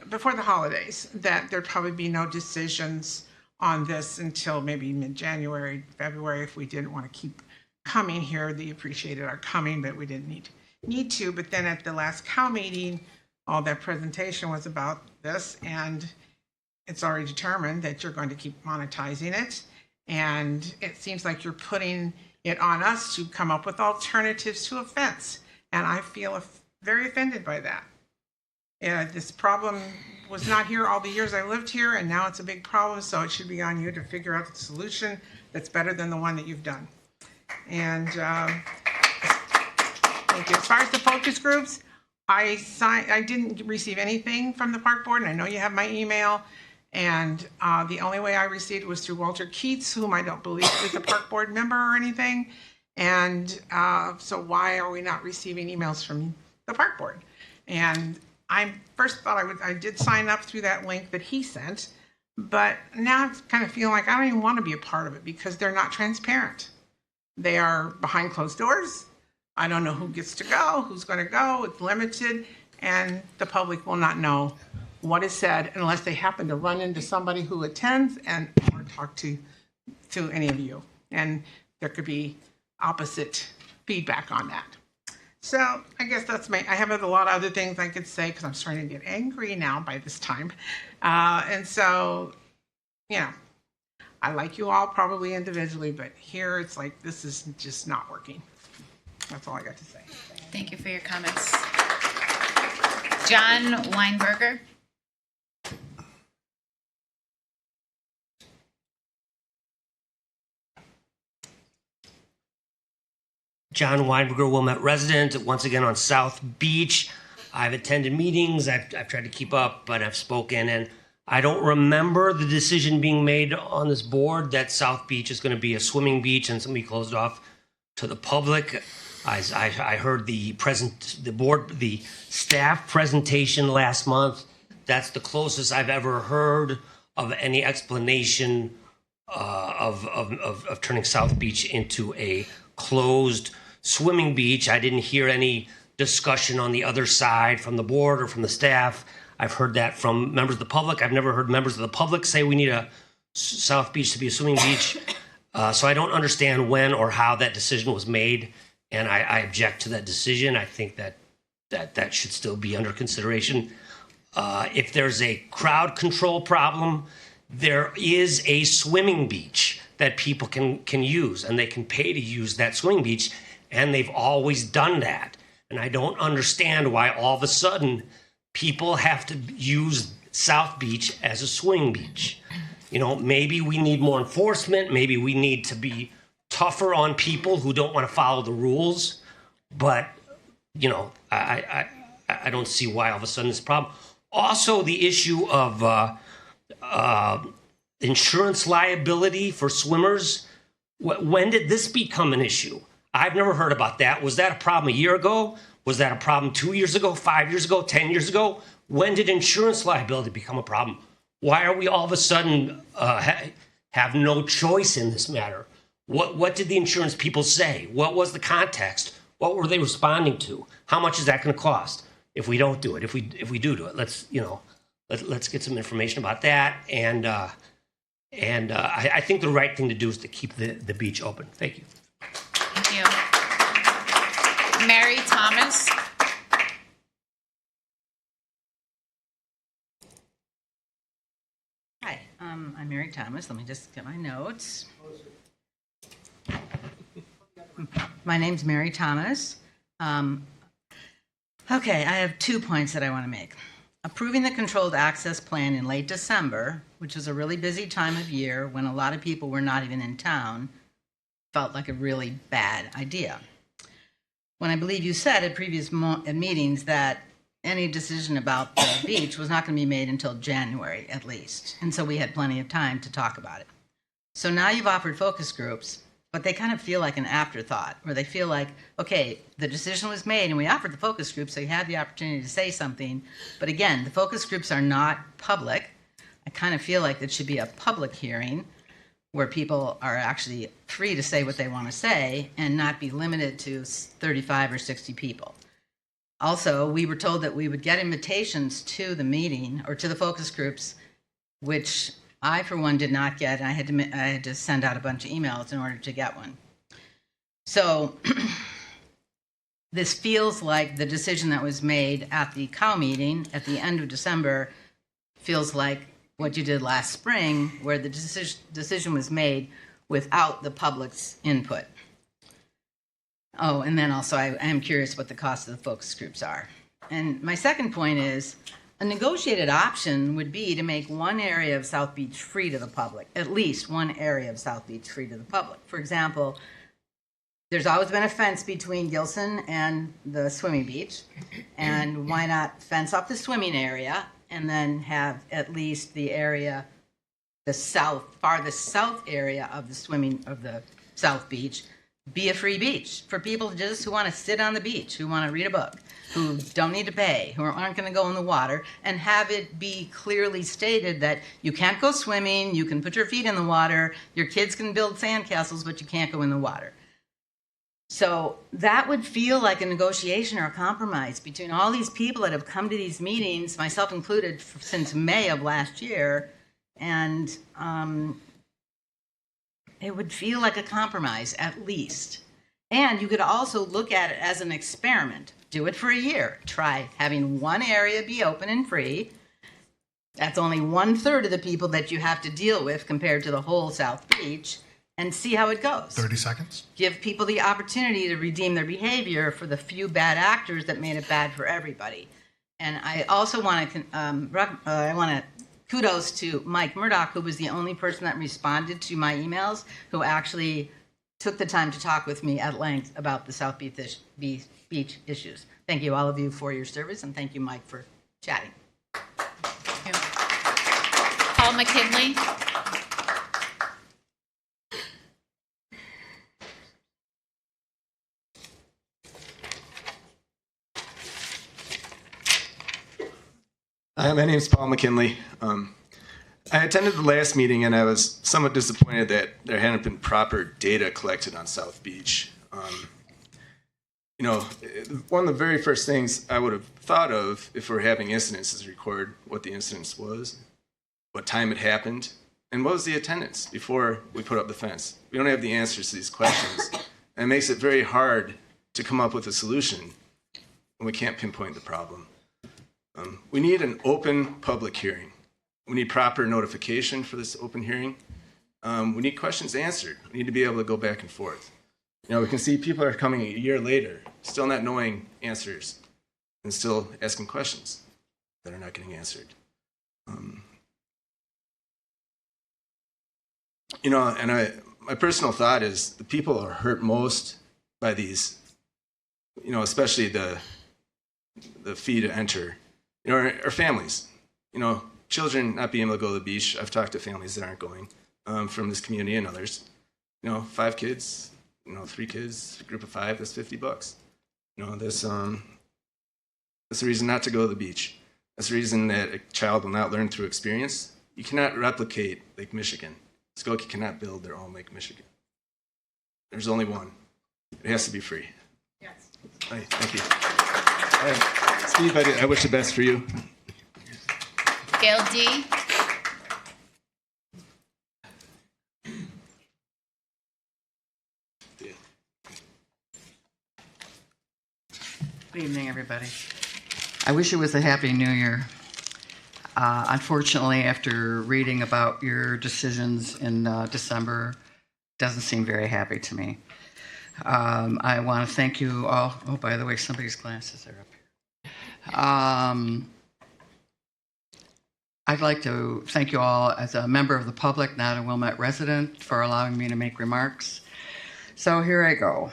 before the holidays that there'd probably be no decisions on this until maybe mid-January, February, if we didn't want to keep coming here. They appreciated our coming, but we didn't need to. But then at the last COW meeting, all that presentation was about this, and it's already determined that you're going to keep monetizing it. And it seems like you're putting it on us to come up with alternatives to a fence. And I feel very offended by that. This problem was not here all the years I lived here, and now it's a big problem, so it should be on you to figure out the solution that's better than the one that you've done. And thank you. As far as the focus groups, I didn't receive anything from the park board, and I know you have my email. And the only way I received was through Walter Keats, whom I don't believe is a park board member or anything. And so why are we not receiving emails from the park board? And I first thought I did sign up through that link that he sent, but now I'm kind of feeling like I don't even want to be a part of it because they're not transparent. They are behind closed doors. I don't know who gets to go, who's going to go. It's limited, and the public will not know what is said unless they happen to run into somebody who attends or talk to any of you. And there could be opposite feedback on that. So I guess that's I have a lot of other things I could say because I'm starting to get angry now by this time. And so, I like you all probably individually, but here it's like this is just not working. That's all I got to say. Thank you for your comments. John Weinberger. John Weinberger, Wilmette resident, once again on South Beach. I've attended meetings, I've tried to keep up, but I've spoken, and I don't remember the decision being made on this board that South Beach is going to be a swimming beach and it's going to be closed off to the public. I heard the staff presentation last month. That's the closest I've ever heard of any explanation of turning South Beach into a closed swimming beach. I didn't hear any discussion on the other side from the board or from the staff. I've heard that from members of the public. I've never heard members of the public say we need a South Beach to be a swimming beach. So I don't understand when or how that decision was made, and I object to that decision. I think that should still be under consideration. If there's a crowd control problem, there is a swimming beach that people can use, and they can pay to use that swimming beach, and they've always done that. And I don't understand why all of a sudden people have to use South Beach as a swimming beach. You know, maybe we need more enforcement. Maybe we need to be tougher on people who don't want to follow the rules. But, you know, I don't see why all of a sudden this problem. Also, the issue of insurance liability for swimmers. When did this become an issue? I've never heard about that. Was that a problem a year ago? Was that a problem 2 years ago, 5 years ago, 10 years ago? When did insurance liability become a problem? Why are we all of a sudden have no choice in this matter? What did the insurance people say? What was the context? What were they responding to? How much is that going to cost if we don't do it? If we do it, let's get some information about that. And I think the right thing to do is to keep the beach open. Thank you. Thank you. Mary Thomas. Hi, I'm Mary Thomas. Let me just get my notes. My name's Mary Thomas. Okay, I have 2 points that I want to make. Approving the controlled access plan in late December, which was a really busy time of year when a lot of people were not even in town, felt like a really bad idea. When I believe you said at previous meetings that any decision about the beach was not going to be made until January at least. And so we had plenty of time to talk about it. So now you've offered focus groups, but they kind of feel like an afterthought, where they feel like, okay, the decision was made and we offered the focus group, so you had the opportunity to say something. But again, the focus groups are not public. I kind of feel like it should be a public hearing where people are actually free to say what they want to say and not be limited to 35 or 60 people. Also, we were told that we would get invitations to the meeting or to the focus groups, which I, for one, did not get. I had to send out a bunch of emails in order to get one. So this feels like the decision that was made at the COW meeting at the end of December feels like what you did last spring, where the decision was made without the public's input. Oh, and then also I am curious what the cost of the focus groups are. And my second point is, a negotiated option would be to make one area of South Beach free to the public, at least one area of South Beach free to the public. For example, there's always been a fence between Gilson and the swimming beach, and why not fence off the swimming area and then have at least the area, the farthest south area of the South Beach be a free beach for people just who want to sit on the beach, who want to read a book, who don't need to pay, who aren't going to go in the water, and have it be clearly stated that you can't go swimming, you can put your feet in the water, your kids can build sandcastles, but you can't go in the water. So that would feel like a negotiation or a compromise between all these people that have come to these meetings, myself included, since May of last year, and it would feel like a compromise, at least. And you could also look at it as an experiment. Do it for a year. Try having one area be open and free. That's only 1/3 of the people that you have to deal with compared to the whole South Beach, and see how it goes. 30 seconds. Give people the opportunity to redeem their behavior for the few bad actors that made it bad for everybody. And I also want to kudos to Mike Murdoch, who was the only person that responded to my emails, who actually took the time to talk with me at length about the South Beach issues. Thank you, all of you, for your service, and thank you, Mike, for chatting. Thank you. Paul McKinley. Hi, my name is Paul McKinley. I attended the last meeting and I was somewhat disappointed that there hadn't been proper data collected on South Beach. One of the very first things I would have thought of if we're having incidents is record what the incident was, what time it happened, And what was the attendance before we put up the fence? We don't have the answers to these questions. And it makes it very hard to come up with a solution when we can't pinpoint the problem. We need an open public hearing. We need proper notification for this open hearing. We need questions answered. We need to be able to go back and forth. You know, we can see people are coming a year later, still not knowing answers, and still asking questions that are not getting answered. You know, and my personal thought is the people who are hurt most by these, you know, especially the fee to enter, you know, are families. You know, children not being able to go to the beach. I've talked to families that aren't going from this community and others. You know, 5 kids, you know, 3 kids, a group of 5, that's $50. You know, that's a reason not to go to the beach. That's a reason that a child will not learn through experience. You cannot replicate Lake Michigan. Skokie cannot build their own Lake Michigan. There's only one. It has to be free. Yes. All right, thank you. All right. Steve, I wish the best for you. Gail D. Good evening, everybody. I wish it was a Happy New Year. Unfortunately, after reading about your decisions in December, doesn't seem very happy to me. I want to thank you all. Oh, by the way, somebody's glasses are up here. I'd like to thank you all as a member of the public, not a Wilmette resident, for allowing me to make remarks. So here I go.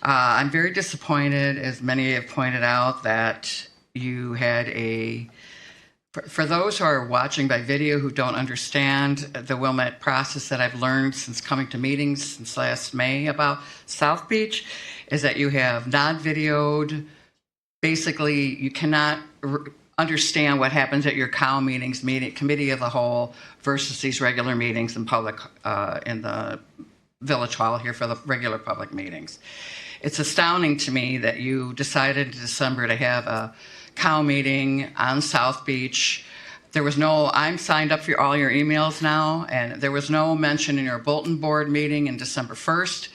I'm very disappointed, as many have pointed out, that you had for those who are watching by video who don't understand the Wilmette process that I've learned since coming to meetings since last May about South Beach, is that you have non-videoed, basically you cannot understand what happens at your COW meetings, committee of the whole, versus these regular meetings in public, in the Village Hall here for the regular public meetings. It's astounding to me that you decided in December to have a COW meeting on South Beach. There was no, I'm signed up for all your emails now, and there was no mention in your bulletin board meeting in December 1st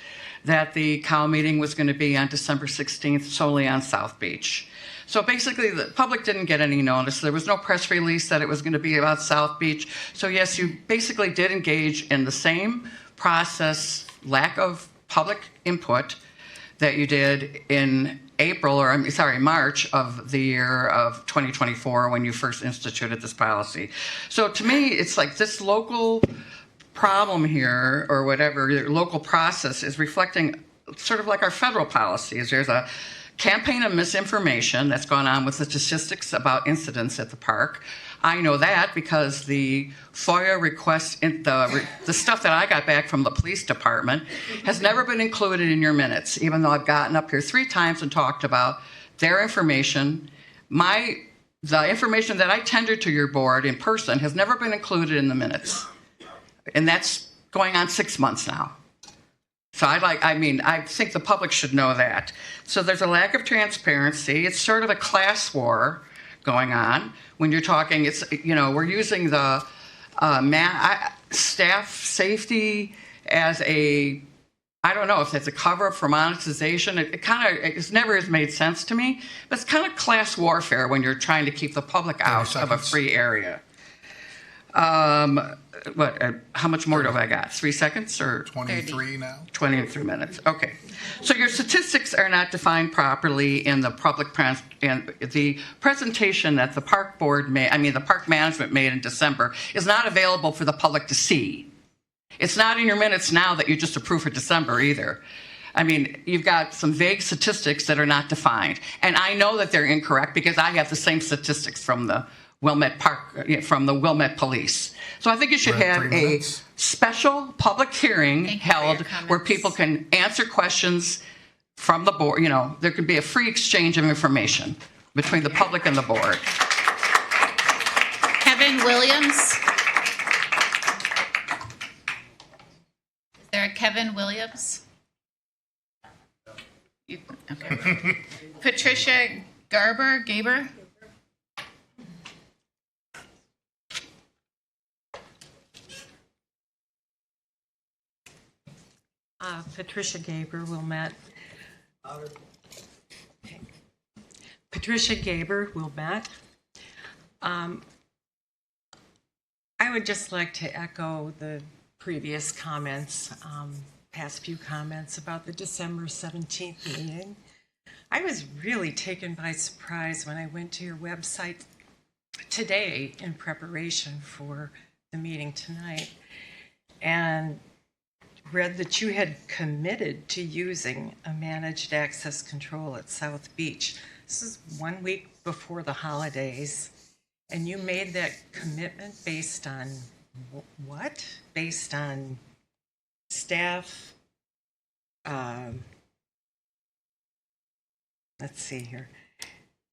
that the COW meeting was going to be on December 16th solely on South Beach. So basically, the public didn't get any notice. There was no press release that it was going to be about South Beach. So yes, you basically did engage in the same process, lack of public input that you did in March of the year of 2024 when you first instituted this policy. So to me, it's like this local problem here, or whatever, your local process is reflecting sort of like our federal policies. There's a campaign of misinformation that's gone on with the statistics about incidents at the park. I know that because the FOIA request, the stuff that I got back from the police department has never been included in your minutes, even though I've gotten up here 3 times and talked about their information. The information that I tendered to your board in person has never been included in the minutes. And that's going on 6 months now. So I think the public should know that. So there's a lack of transparency. It's sort of a class war going on when you're talking. It's, you know, we're using the staff safety as a, I don't know if that's a cover for monetization. It never has made sense to me. But it's kind of class warfare when you're trying to keep the public out of a free area. How much more do I got? 3 seconds or 23 now? 23 minutes. Okay. So your statistics are not defined properly in the and the presentation that the park board the park management made in December is not available for the public to see. It's not in your minutes now that you just approved for December either. I mean, you've got some vague statistics that are not defined. And I know that they're incorrect because I have the same statistics from the Wilmette Park, from the Wilmette Police. So I think you should have a special public hearing held where people can answer questions from the board. You know, there could be a free exchange of information between the public and the board. Kevin Williams. Is there a Kevin Williams? Okay. Patricia Gaber? Patricia Gaber, Wilmette. Patricia Gaber, Wilmette. I would just like to echo the previous comments, past few comments about the December 17th meeting. I was really taken by surprise when I went to your website today in preparation for the meeting tonight and read that you had committed to using a managed access control at South Beach. This is 1 week before the holidays, and you made that commitment based on what? Based on staff, let's see here.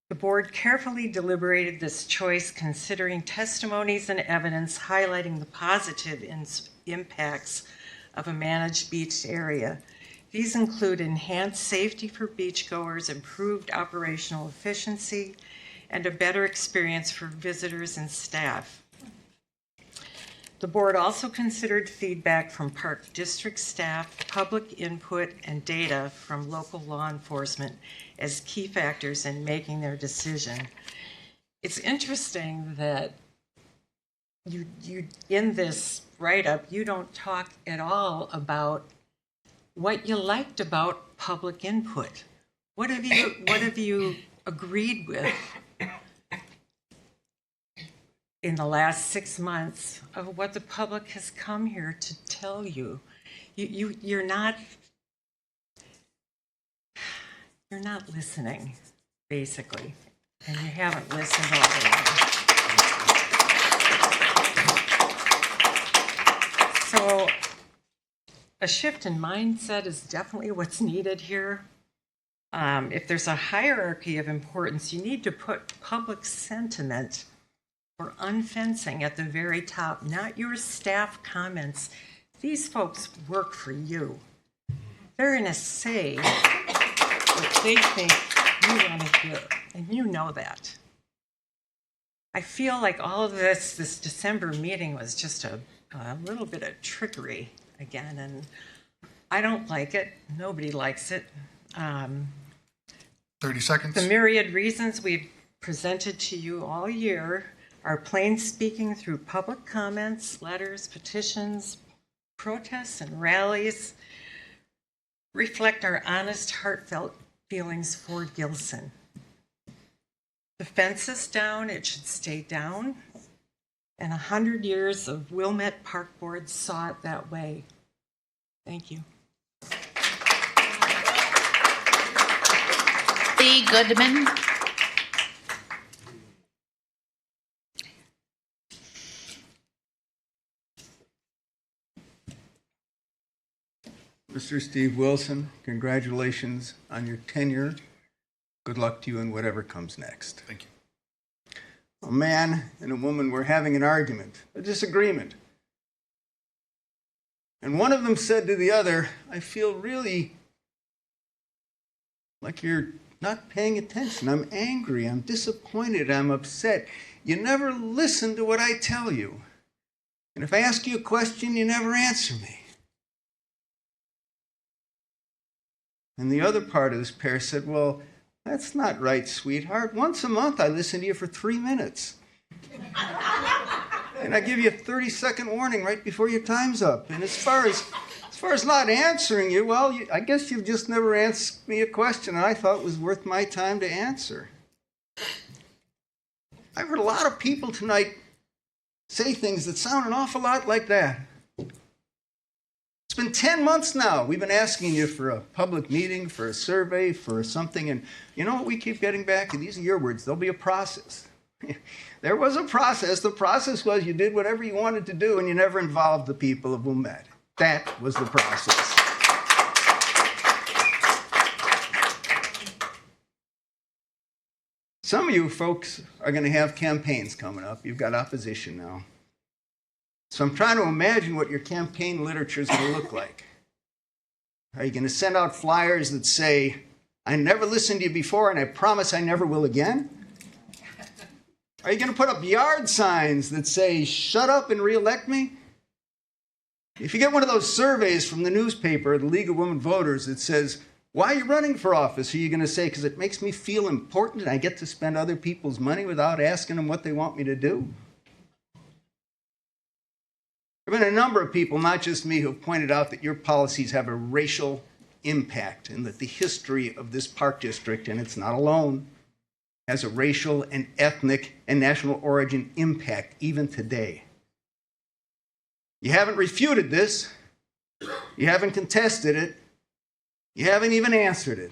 The board carefully deliberated this choice, considering testimonies and evidence highlighting the positive impacts of a managed beach area. These include enhanced safety for beachgoers, improved operational efficiency, and a better experience for visitors and staff. The board also considered feedback from Park District staff, public input, and data from local law enforcement as key factors in making their decision. It's interesting that you in this write-up, you don't talk at all about what you liked about public input. What have you agreed with in the last 6 months of what the public has come here to tell you? You're not listening, basically, and you haven't listened all the way. So a shift in mindset is definitely what's needed here. If there's a hierarchy of importance, you need to put public sentiment or unfencing at the very top, not your staff comments. These folks work for you. They're going to say what they think you want to hear, and you know that. I feel like all of this December meeting was just a little bit of trickery again, and I don't like it. Nobody likes it. 30 seconds. The myriad reasons we've presented to you all year are plain speaking through public comments, letters, petitions, protests, and rallies, reflect our honest, heartfelt feelings for Gilson. The fence is down, it should stay down, and 100 years of Wilmette Park Board saw it that way. Thank you. Lee Goodman. Mr. Steve Wilson, congratulations on your tenure. Good luck to you in whatever comes next. Thank you. A man and a woman were having an argument, a disagreement. And one of them said to the other, I feel really like you're not paying attention. I'm angry, I'm disappointed, I'm upset. You never listen to what I tell you. And if I ask you a question, you never answer me. And the other part of this pair said, well, that's not right, sweetheart. Once a month, I listen to you for 3 minutes. And I give you a 30-second warning right before your time's up. And as far as not answering you, well, I guess you've just never asked me a question I thought was worth my time to answer. I've heard a lot of people tonight say things that sound an awful lot like that. It's been 10 months now. We've been asking you for a public meeting, for a survey, for something, and you know what we keep getting back? And these are your words. There'll be a process. There was a process. The process was you did whatever you wanted to do, and you never involved the people of Wilmette. That was the process. Some of you folks are going to have campaigns coming up. You've got opposition now. So I'm trying to imagine what your campaign literature is going to look like. Are you going to send out flyers that say, I never listened to you before and I promise I never will again? Are you going to put up yard signs that say, shut up and reelect me? If you get one of those surveys from the newspaper, the League of Women Voters, that says, why are you running for office? Are you going to say, because it makes me feel important and I get to spend other people's money without asking them what they want me to do? There have been a number of people, not just me, who have pointed out that your policies have a racial impact and that the history of this park district, and it's not alone, has a racial and ethnic and national origin impact even today. You haven't refuted this. You haven't contested it. You haven't even answered it.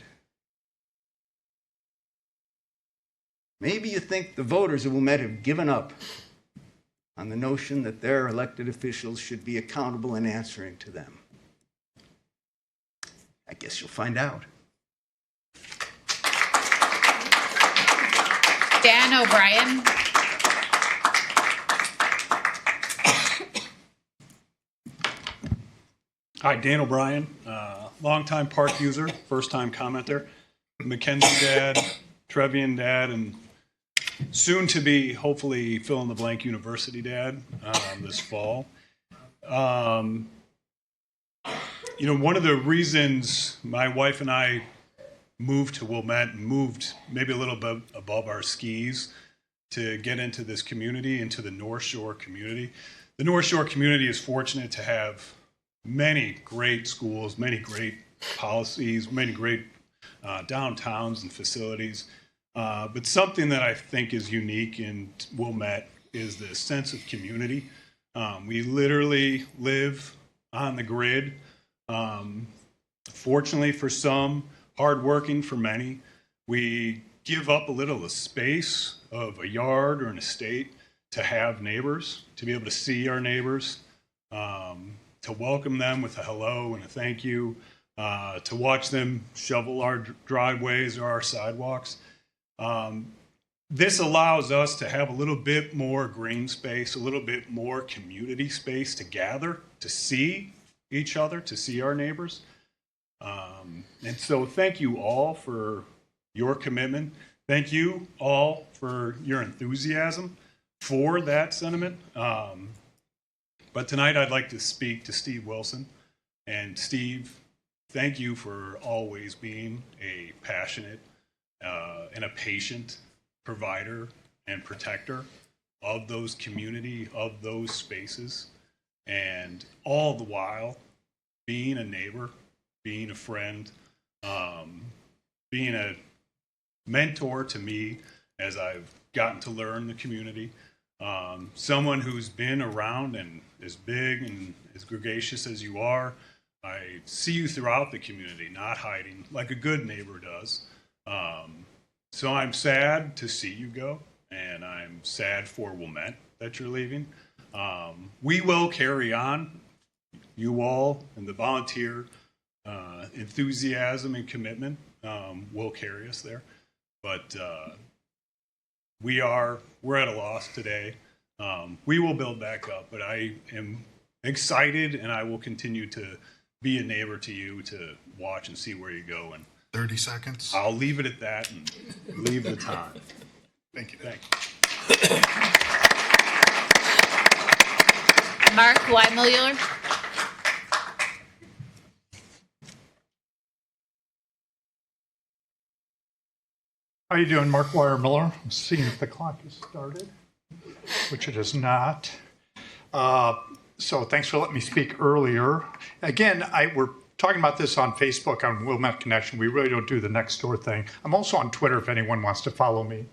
Maybe you think the voters of Wilmette have given up on the notion that their elected officials should be accountable and answering to them. I guess you'll find out. Dan O'Brien. Hi, Dan O'Brien, longtime park user, first-time commenter, Mackenzie dad, Trevian dad, and soon to be, hopefully, fill-in-the-blank university dad this fall. You know, one of the reasons my wife and I moved to Wilmette and moved maybe a little bit above our skis to get into this community, into the North Shore community. The North Shore community is fortunate to have many great schools, many great policies, many great downtowns and facilities. But something that I think is unique in Wilmette is the sense of community. We literally live on the grid. Fortunately for some, hardworking for many, we give up a little of the space of a yard or an estate to have neighbors, to be able to see our neighbors, to welcome them with a hello and a thank you, to watch them shovel our driveways or our sidewalks. This allows us to have a little bit more green space, a little bit more community space to gather, to see each other, to see our neighbors. And so thank you all for your commitment. Thank you all for your enthusiasm for that sentiment. But tonight I'd like to speak to Steve Wilson. And Steve, thank you for always being a passionate and a patient provider and protector of those community, of those spaces, and all the while being a neighbor, being a friend, being a mentor to me as I've gotten to learn the community. Someone who's been around and as big and as gregarious as you are. I see you throughout the community, not hiding, like a good neighbor does. So I'm sad to see you go, and I'm sad for Wilmette that you're leaving. We will carry on, you all, and the volunteer enthusiasm and commitment will carry us there. But we're at a loss today. We will build back up, but I am excited, and I will continue to be a neighbor to you, to watch and see where you go. And 30 seconds. I'll leave it at that and leave the time. Thank you. Thank you. Mark Weimiller. How you doing? Mark Weimiller. I'm seeing if the clock is started, which it is not. So thanks for letting me speak earlier. Again, we're talking about this on Facebook on Wilmette Connection. We really don't do the next door thing. I'm also on Twitter if anyone wants to follow me.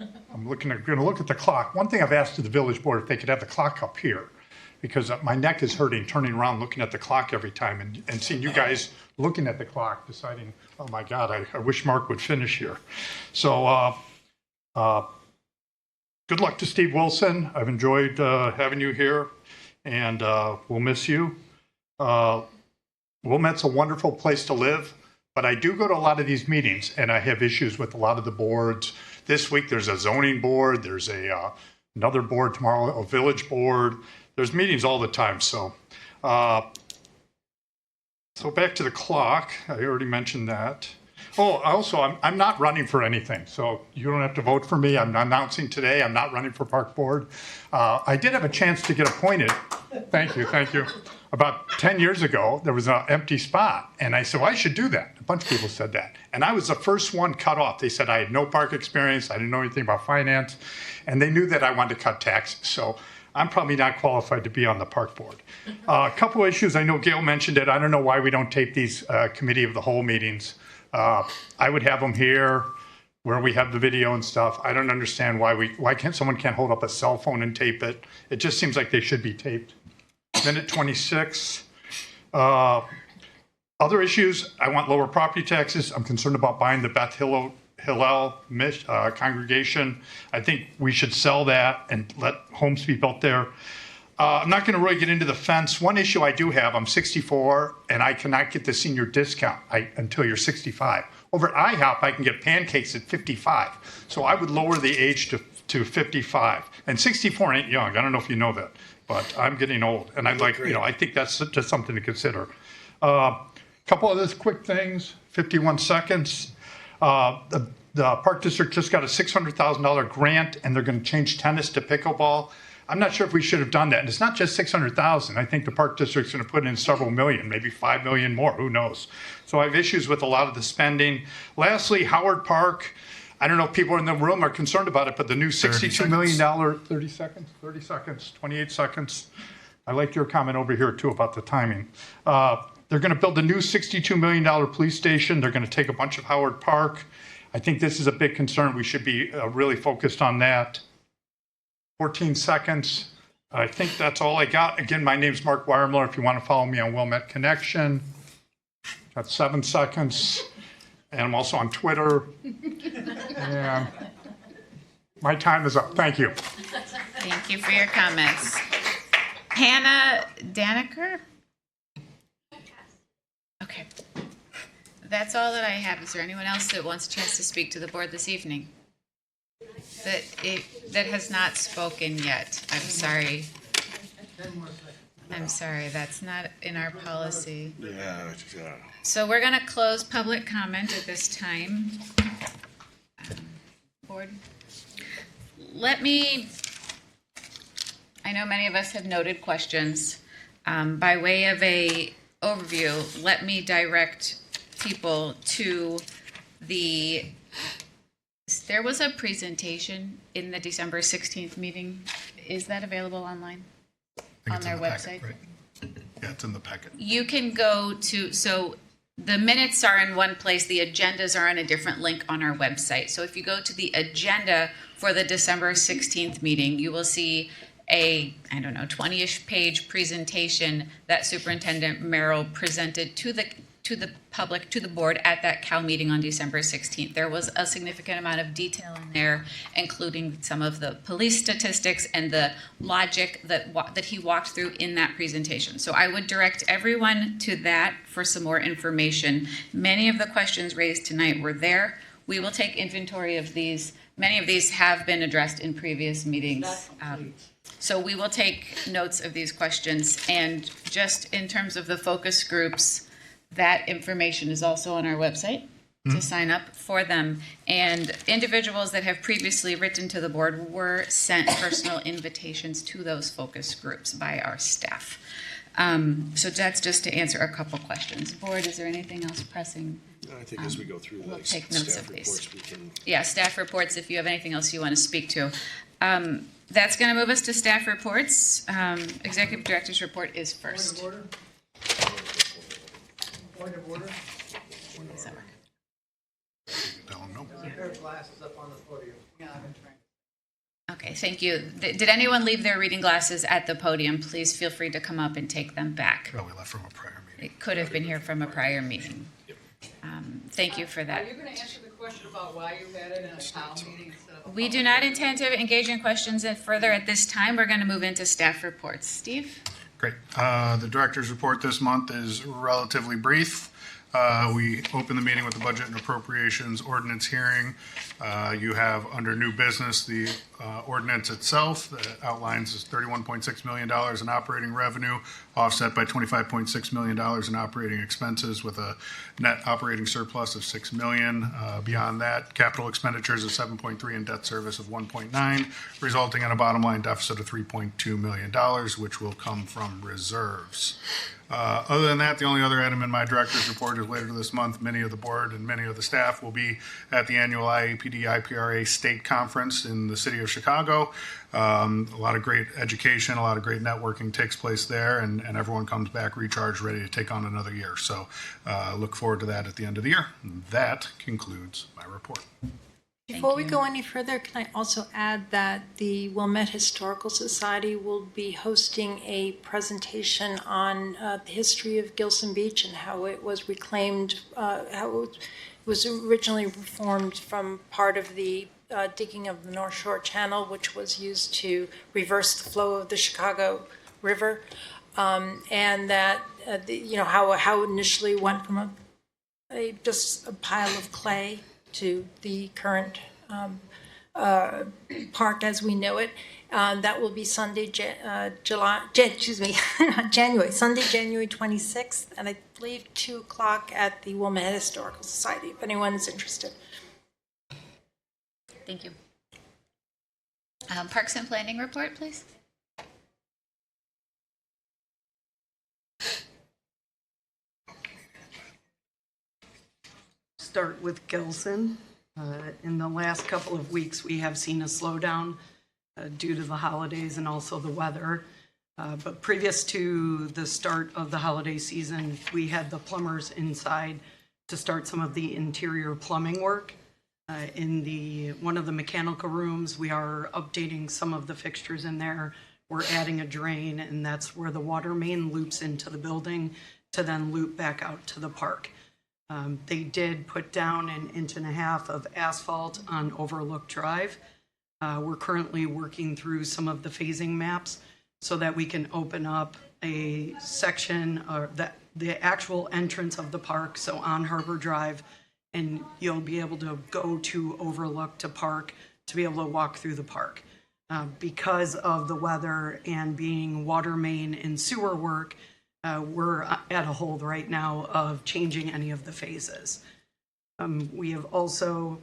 I'm going to look at the clock. One thing I've asked to the village board if they could have the clock up here, because my neck is hurting turning around looking at the clock every time and seeing you guys looking at the clock deciding, oh my God, I wish Mark would finish here. So good luck to Steve Wilson. I've enjoyed having you here, and we'll miss you. Wilmette's a wonderful place to live, but I do go to a lot of these meetings, and I have issues with a lot of the boards. This week there's a zoning board, there's another board tomorrow, a village board. There's meetings all the time, so back to the clock. I already mentioned that. Oh, also, I'm not running for anything, so you don't have to vote for me. I'm announcing today, I'm not running for park board. I did have a chance to get appointed. Thank you. About 10 years ago, there was an empty spot, and I said, well, I should do that. A bunch of people said that. And I was the first one cut off. They said I had no park experience, I didn't know anything about finance, and they knew that I wanted to cut taxes. So I'm probably not qualified to be on the park board. A couple issues, I know Gail mentioned it. I don't know why we don't tape these committee of the whole meetings. I would have them here where we have the video and stuff. I don't understand why someone can't hold up a cell phone and tape it. It just seems like they should be taped. Minute 26. Other issues, I want lower property taxes. I'm concerned about buying the Beth Hillel congregation. I think we should sell that and let homes be built there. I'm not going to really get into the fence. One issue I do have, I'm 64 and I cannot get the senior discount until you're 65. Over at IHOP, I can get pancakes at 55. So I would lower the age to 55. And 64 ain't young. I don't know if you know that, but I'm getting old. And I think that's just something to consider. Couple other quick things, 51 seconds. The Park District just got a $600,000 grant and they're going to change tennis to pickleball. I'm not sure if we should have done that. And it's not just 600,000. I think the Park District's going to put in several million, maybe 5 million more, who knows. So I have issues with a lot of the spending. Lastly, Howard Park. I don't know if people in the room are concerned about it, but the new $62 million, 30 seconds, 28 seconds. I like your comment over here too about the timing. They're going to build a new $62 million police station. They're going to take a bunch of Howard Park. I think this is a big concern. We should be really focused on that. 14 seconds. I think that's all I got. Again, my name's Mark Weiermiller. If you want to follow me on Wilmette Connection. Got 7 seconds. And I'm also on Twitter. And my time is up. Thank you. Thank you for your comments. Hannah Daniker? Okay. That's all that I have. Is there anyone else that wants a chance to speak to the board this evening? That has not spoken yet. I'm sorry. That's not in our policy. Yeah. So we're going to close public comment at this time. Board, I know many of us have noted questions. By way of a overview, let me direct people to there was a presentation in the December 16th meeting. Is that available online on their website? Right? Yeah, it's in the packet. You can go to, so the minutes are in one place, the agendas are on a different link on our website. So if you go to the agenda for the December 16th meeting, you will see a, 20-ish page presentation that Superintendent Merrill presented to the public, to the board at that CAL meeting on December 16th. There was a significant amount of detail in there, including some of the police statistics and the logic that he walked through in that presentation. So I would direct everyone to that for some more information. Many of the questions raised tonight were there. We will take inventory of these. Many of these have been addressed in previous meetings. So we will take notes of these questions. And just in terms of the focus groups, that information is also on our website to sign up for them. And individuals that have previously written to the board were sent personal invitations to those focus groups by our staff. So that's just to answer a couple questions. Board, is there anything else pressing? I think as we go through we'll the take notes staff of these. reports, we can. Yeah, staff reports, if you have anything else you want to speak to. That's going to move us to staff reports. Executive Director's report is first. Point of order. Does that work? Don't know. Their glasses up on the podium. Yeah, I've been trying. Okay, thank you. Did anyone leave their reading glasses at the podium? Please feel free to come up and take them back. Oh, we left from a prior meeting. It could have been here from a prior meeting. Thank you for that. Are you going to answer the question about why you had it in a town meeting instead of a We do not intend to engage in questions further at this time. We're going to move into staff reports. Steve? Great. The director's report this month is relatively brief. We open the meeting with the budget and appropriations ordinance hearing. You have under new business the ordinance itself that outlines $31.6 million in operating revenue, offset by $25.6 million in operating expenses, with a net operating surplus of $6 million. Beyond that, capital expenditures of 7.3 and debt service of 1.9, resulting in a bottom line deficit of $3.2 million, which will come from reserves. Other than that, the only other item in my director's report is later this month, many of the board and many of the staff will be at the annual IAPD IPRA State Conference in the city of Chicago. A lot of great education, a lot of great networking takes place there, and everyone comes back recharged, ready to take on another year. So look forward to that at the end of the year. That concludes my report. Before we go any further, can I also add that the Wilmette Historical Society will be hosting a presentation on the history of Gilson Beach and how it was reclaimed, how it was originally reformed from part of the digging of the North Shore Channel, which was used to reverse the flow of the Chicago River, and that how it initially went from just a pile of clay to the current park as we know it. That will be Sunday, Sunday, January 26th, and I believe 2 o'clock at the Wilmette Historical Society, if anyone is interested. Thank you. Parks and Planning report, please. Start with Gilson. In the last couple of weeks, we have seen a slowdown due to the holidays and also the weather. But previous to the start of the holiday season, we had the plumbers inside to start some of the interior plumbing work. In one of the mechanical rooms, we are updating some of the fixtures in there. We're adding a drain, and that's where the water main loops into the building to then loop back out to the park. They did put down 1.5 inches of asphalt on Overlook Drive. We're currently working through some of the phasing maps so that we can open up a section, or the actual entrance of the park, so on Harbor Drive, and you'll be able to go to Overlook to park to be able to walk through the park. Because of the weather and being water main and sewer work, we're at a hold right now of changing any of the phases. We have also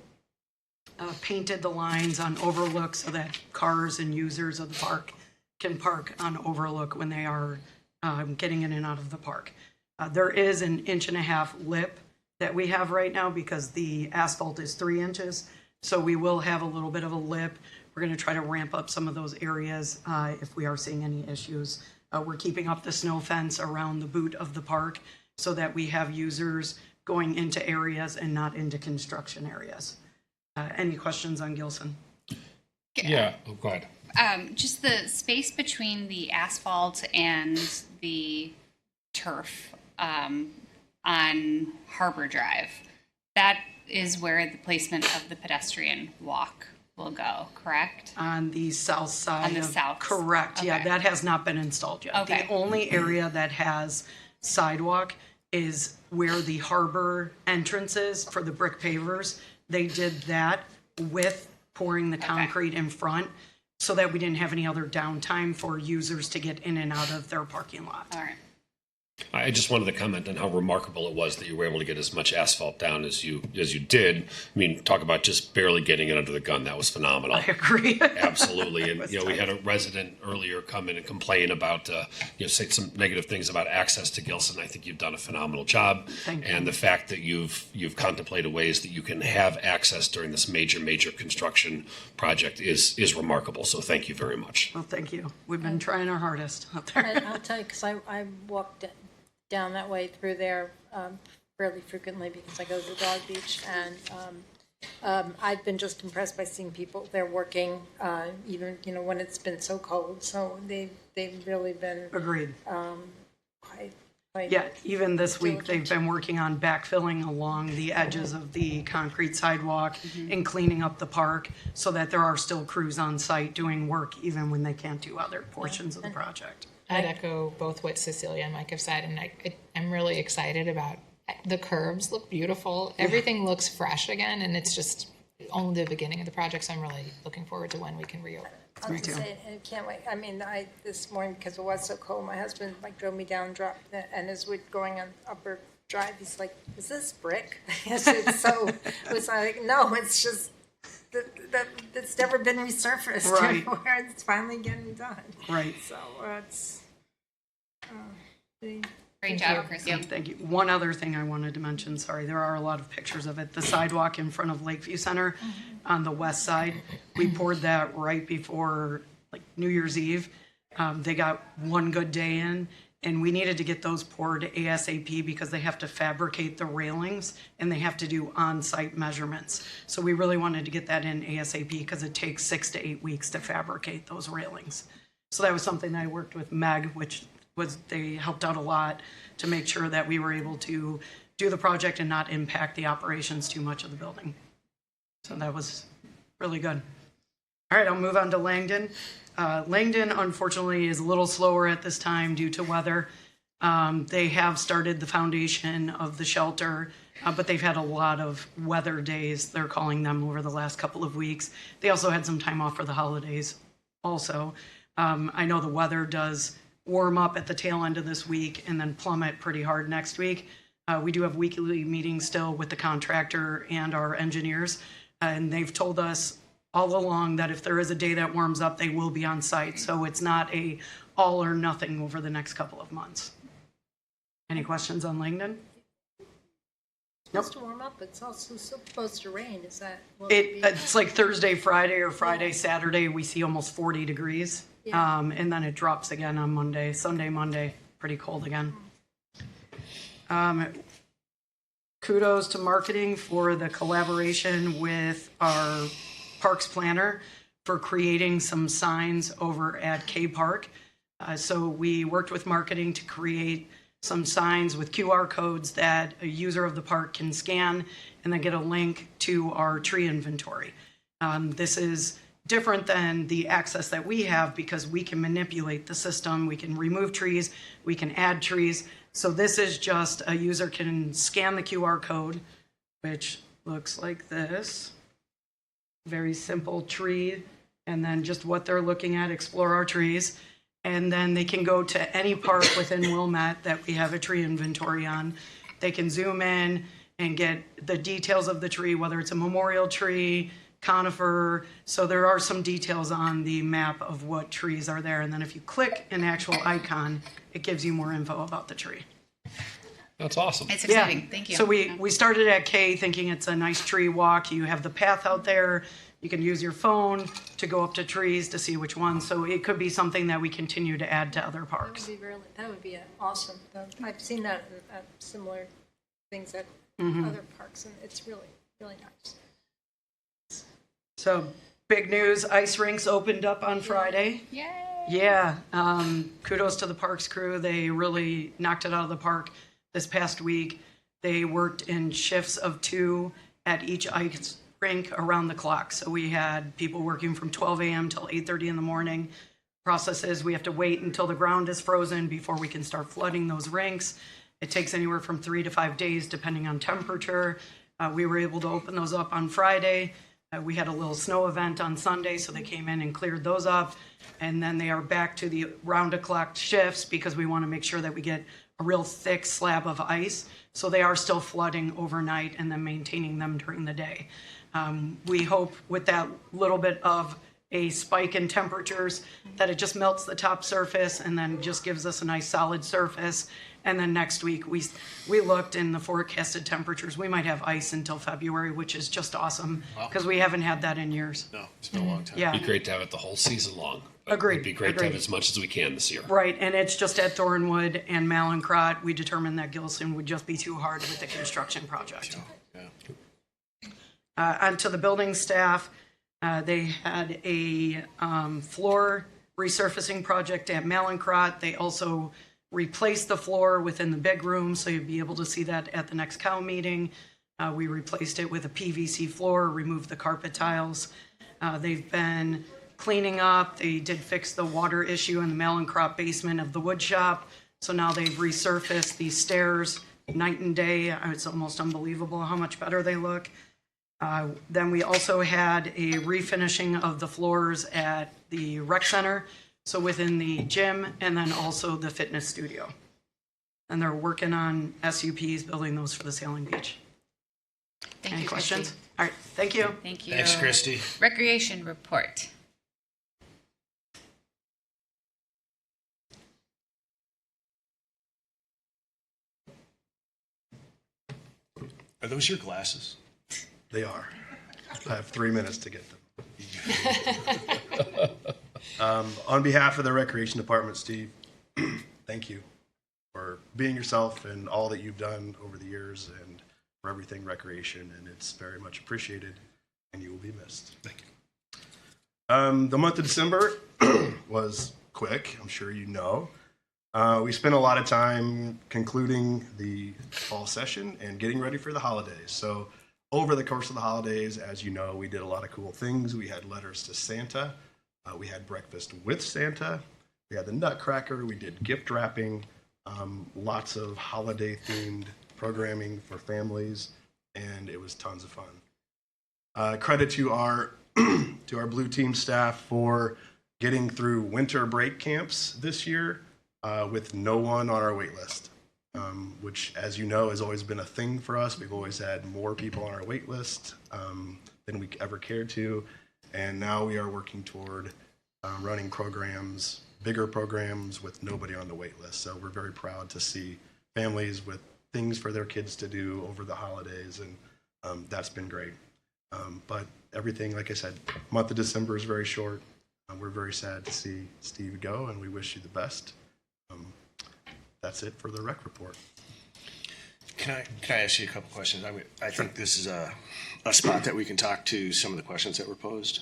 painted the lines on Overlook so that cars and users of the park can park on Overlook when they are getting in and out of the park. There is 1.5 inch lip that we have right now because the asphalt is 3 inches. So we will have a little bit of a lip. We're going to try to ramp up some of those areas if we are seeing any issues. We're keeping up the snow fence around the boot of the park so that we have users going into areas and not into construction areas. Any questions on Gilson? Yeah, go ahead. Just the space between the asphalt and the turf on Harbor Drive, that is where the placement of the pedestrian walk will go, correct? On the south side. On the south. Correct. Okay. Yeah, that has not been installed yet. Okay. The only area that has sidewalk is where the harbor entrance is for the brick pavers. They did that with pouring the concrete in front so that we didn't have any other downtime for users to get in and out of their parking lot. All right. I just wanted to comment on how remarkable it was that you were able to get as much asphalt down as you did. I mean, talk about just barely getting it under the gun. That was phenomenal. I agree. Absolutely. And, we had a resident earlier come in and complain about, say some negative things about access to Gilson. I think you've done a phenomenal job. Thank you. And the fact that you've contemplated ways that you can have access during this major construction project is remarkable. So thank you very much. Well, thank you. We've been trying our hardest out there. And I'll tell you, because I walked down that way through there fairly frequently because I go to the dog beach, and I've been just impressed by seeing people there working, even when it's been so cold. So they've really been Agreed. Quite Yeah, even this week they've been working on backfilling along the edges of the concrete sidewalk and cleaning up the park so that there are still crews on site doing work even when they can't do other portions of the project. I'd echo both what Cecilia and Mike have said, and I'm really excited about The curbs look beautiful. Everything looks fresh again, and it's just only the beginning of the project, so I'm really looking forward to when we can reopen. I was gonna say, I can't wait. I mean, this morning, because it was so cold, my husband drove me down, and as we're going on Upper Drive, he's like, "Is this brick?" I said, so it was like, no, it's just it's never been resurfaced. Right. Where it's finally getting done. Right. So it's. Great job, Christine. Thank you. One other thing I wanted to mention, sorry, there are a lot of pictures of it. The sidewalk in front of Lakeview Center on the west side, we poured that right before like New Year's Eve. They got one good day in, and we needed to get those poured ASAP because they have to fabricate the railings and they have to do on-site measurements. So we really wanted to get that in ASAP because it takes 6 to 8 weeks to fabricate those railings. So that was something I worked with Meg, which they helped out a lot to make sure that we were able to do the project and not impact the operations too much of the building. So that was really good. All right, I'll move on to Langdon. Langdon, unfortunately, is a little slower at this time due to weather. They have started the foundation of the shelter, but they've had a lot of weather days, they're calling them, over the last couple of weeks. They also had some time off for the holidays also. I know the weather does warm up at the tail end of this week and then plummet pretty hard next week. We do have weekly meetings still with the contractor and our engineers, and they've told us all along that if there is a day that warms up, they will be on site. So it's not a all or nothing over the next couple of months. Any questions on Langdon? Supposed to warm up. It's also supposed to rain. Is that? Be? It's like Thursday, Friday, or Friday, Saturday. We see almost 40 degrees. Yeah. And then it drops again on Monday, Sunday, Monday, pretty cold again. Kudos to marketing for the collaboration with our parks planner for creating some signs over at K Park. So we worked with marketing to create some signs with QR codes that a user of the park can scan and then get a link to our tree inventory. This is different than the access that we have because we can manipulate the system. We can remove trees, we can add trees. So this is just a user can scan the QR code, which looks like this. Very simple tree, and then just what they're looking at, explore our trees. And then they can go to any park within Wilmette that we have a tree inventory on. They can zoom in and get the details of the tree, whether it's a memorial tree, conifer. So there are some details on the map of what trees are there. And then if you click an actual icon, it gives you more info about the tree. That's awesome. It's exciting. Thank you. So we started at K thinking it's a nice tree walk. You have the path out there. You can use your phone to go up to trees to see which ones. So it could be something that we continue to add to other parks. That would be awesome. I've seen that in similar things at Mhm. other parks, and it's really, really nice. So big news, ice rinks opened up on Friday. Yay! Yeah, kudos to the parks crew. They really knocked it out of the park this past week. They worked in shifts of 2 at each ice rink around the clock. So we had people working from 12 a.m. till 8:30 in the morning. Process is we have to wait until the ground is frozen before we can start flooding those rinks. It takes anywhere from 3 to 5 days depending on temperature. We were able to open those up on Friday. We had a little snow event on Sunday, so they came in and cleared those up. And then they are back to the round-the-clock shifts because we want to make sure that we get a real thick slab of ice. So they are still flooding overnight and then maintaining them during the day. We hope with that little bit of a spike in temperatures that it just melts the top surface and then just gives us a nice solid surface. And then next week, we looked in the forecasted temperatures. We might have ice until February, which is just awesome because we haven't had that in years. No, it's been a long time. Yeah. It'd be great to have it the whole season long. But Agreed. It'd be great to Agreed. have as much as we can this year. Right, and it's just at Thornwood and Malincrot. We determined that Gilson would just be too hard with the construction project. Onto the building staff, they had a floor resurfacing project at Malincrot. They also replaced the floor within the big room, so you'll be able to see that at the next COW meeting. We replaced it with a PVC floor, removed the carpet tiles. They've been cleaning up. They did fix the water issue in the Malincrot basement of the wood shop. So now they've resurfaced the stairs night and day. It's almost unbelievable how much better they look. Then we also had a refinishing of the floors at the rec center, so within the gym, and then also the fitness studio. And they're working on SUPs, building those for the Sailing Beach. Thank Any you, questions? Christy. All right, thank you. Thank you. Thanks, Christy. Recreation report. Are those your glasses? They are. I have 3 minutes to get them. On behalf of the Recreation Department, Steve, thank you for being yourself and all that you've done over the years and for everything recreation, and it's very much appreciated, and you will be missed. Thank you. The month of December was quick, I'm sure you know. We spent a lot of time concluding the fall session and getting ready for the holidays. So over the course of the holidays, as you know, we did a lot of cool things. We had letters to Santa. We had breakfast with Santa. We had the Nutcracker. We did gift wrapping. Lots of holiday-themed programming for families, and it was tons of fun. Credit to our to our Blue Team staff for getting through winter break camps this year with no one on our wait list, which, as you know, has always been a thing for us. We've always had more people on our wait list than we ever cared to, and now we are working toward running programs, bigger programs with nobody on the wait list. So we're very proud to see families with things for their kids to do over the holidays, and that's been great. But everything, like I said, month of December is very short. We're very sad to see Steve go, and we wish you the best. That's it for the rec report. Can I ask you a couple questions? I think this is a spot that we can talk to some of the questions that were posed.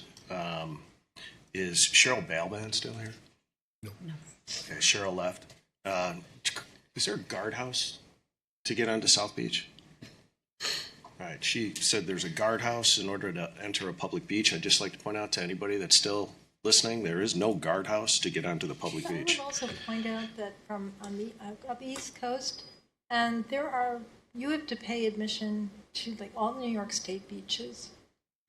Is Cheryl Bailman still here? No. Okay, Cheryl left. Is there a guardhouse to get onto South Beach? All right, she said there's a guardhouse in order to enter a public beach. I'd just like to point out to anybody that's still listening, there is no guardhouse to get onto the public I beach. would also point out that from on the up East Coast, and you have to pay admission to like all the New York State beaches.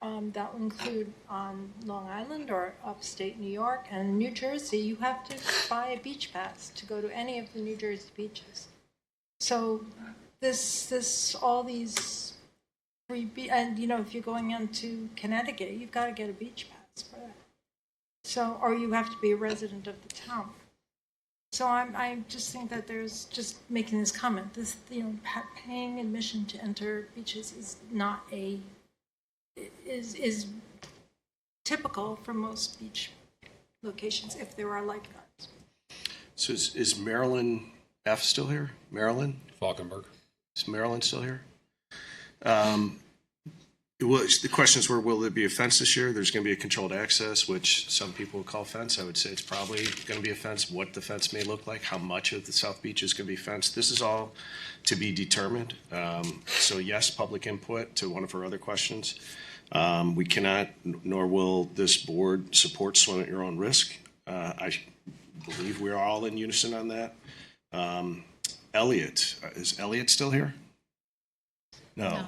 That will include on Long Island or upstate New York, and New Jersey. You have to buy a beach pass to go to any of the New Jersey beaches. So all these free and if you're going into Connecticut, you've got to get a beach pass for that. So, or you have to be a resident of the town. So I just think that there's just making this comment. This, paying admission to enter beaches is not is typical for most beach locations if there are lifeguards. So is Marilyn F. still here? Marilyn? Falkenberg. Is Marilyn still here? The questions were, will there be a fence this year? There's going to be a controlled access, which some people call fence. I would say it's probably going to be a fence. What the fence may look like, how much of the South Beach is going to be fenced. This is all to be determined. So yes, public input to one of her other questions. We cannot, nor will this board support swim at your own risk. I believe we're all in unison on that. Elliot, is Elliot still here? No.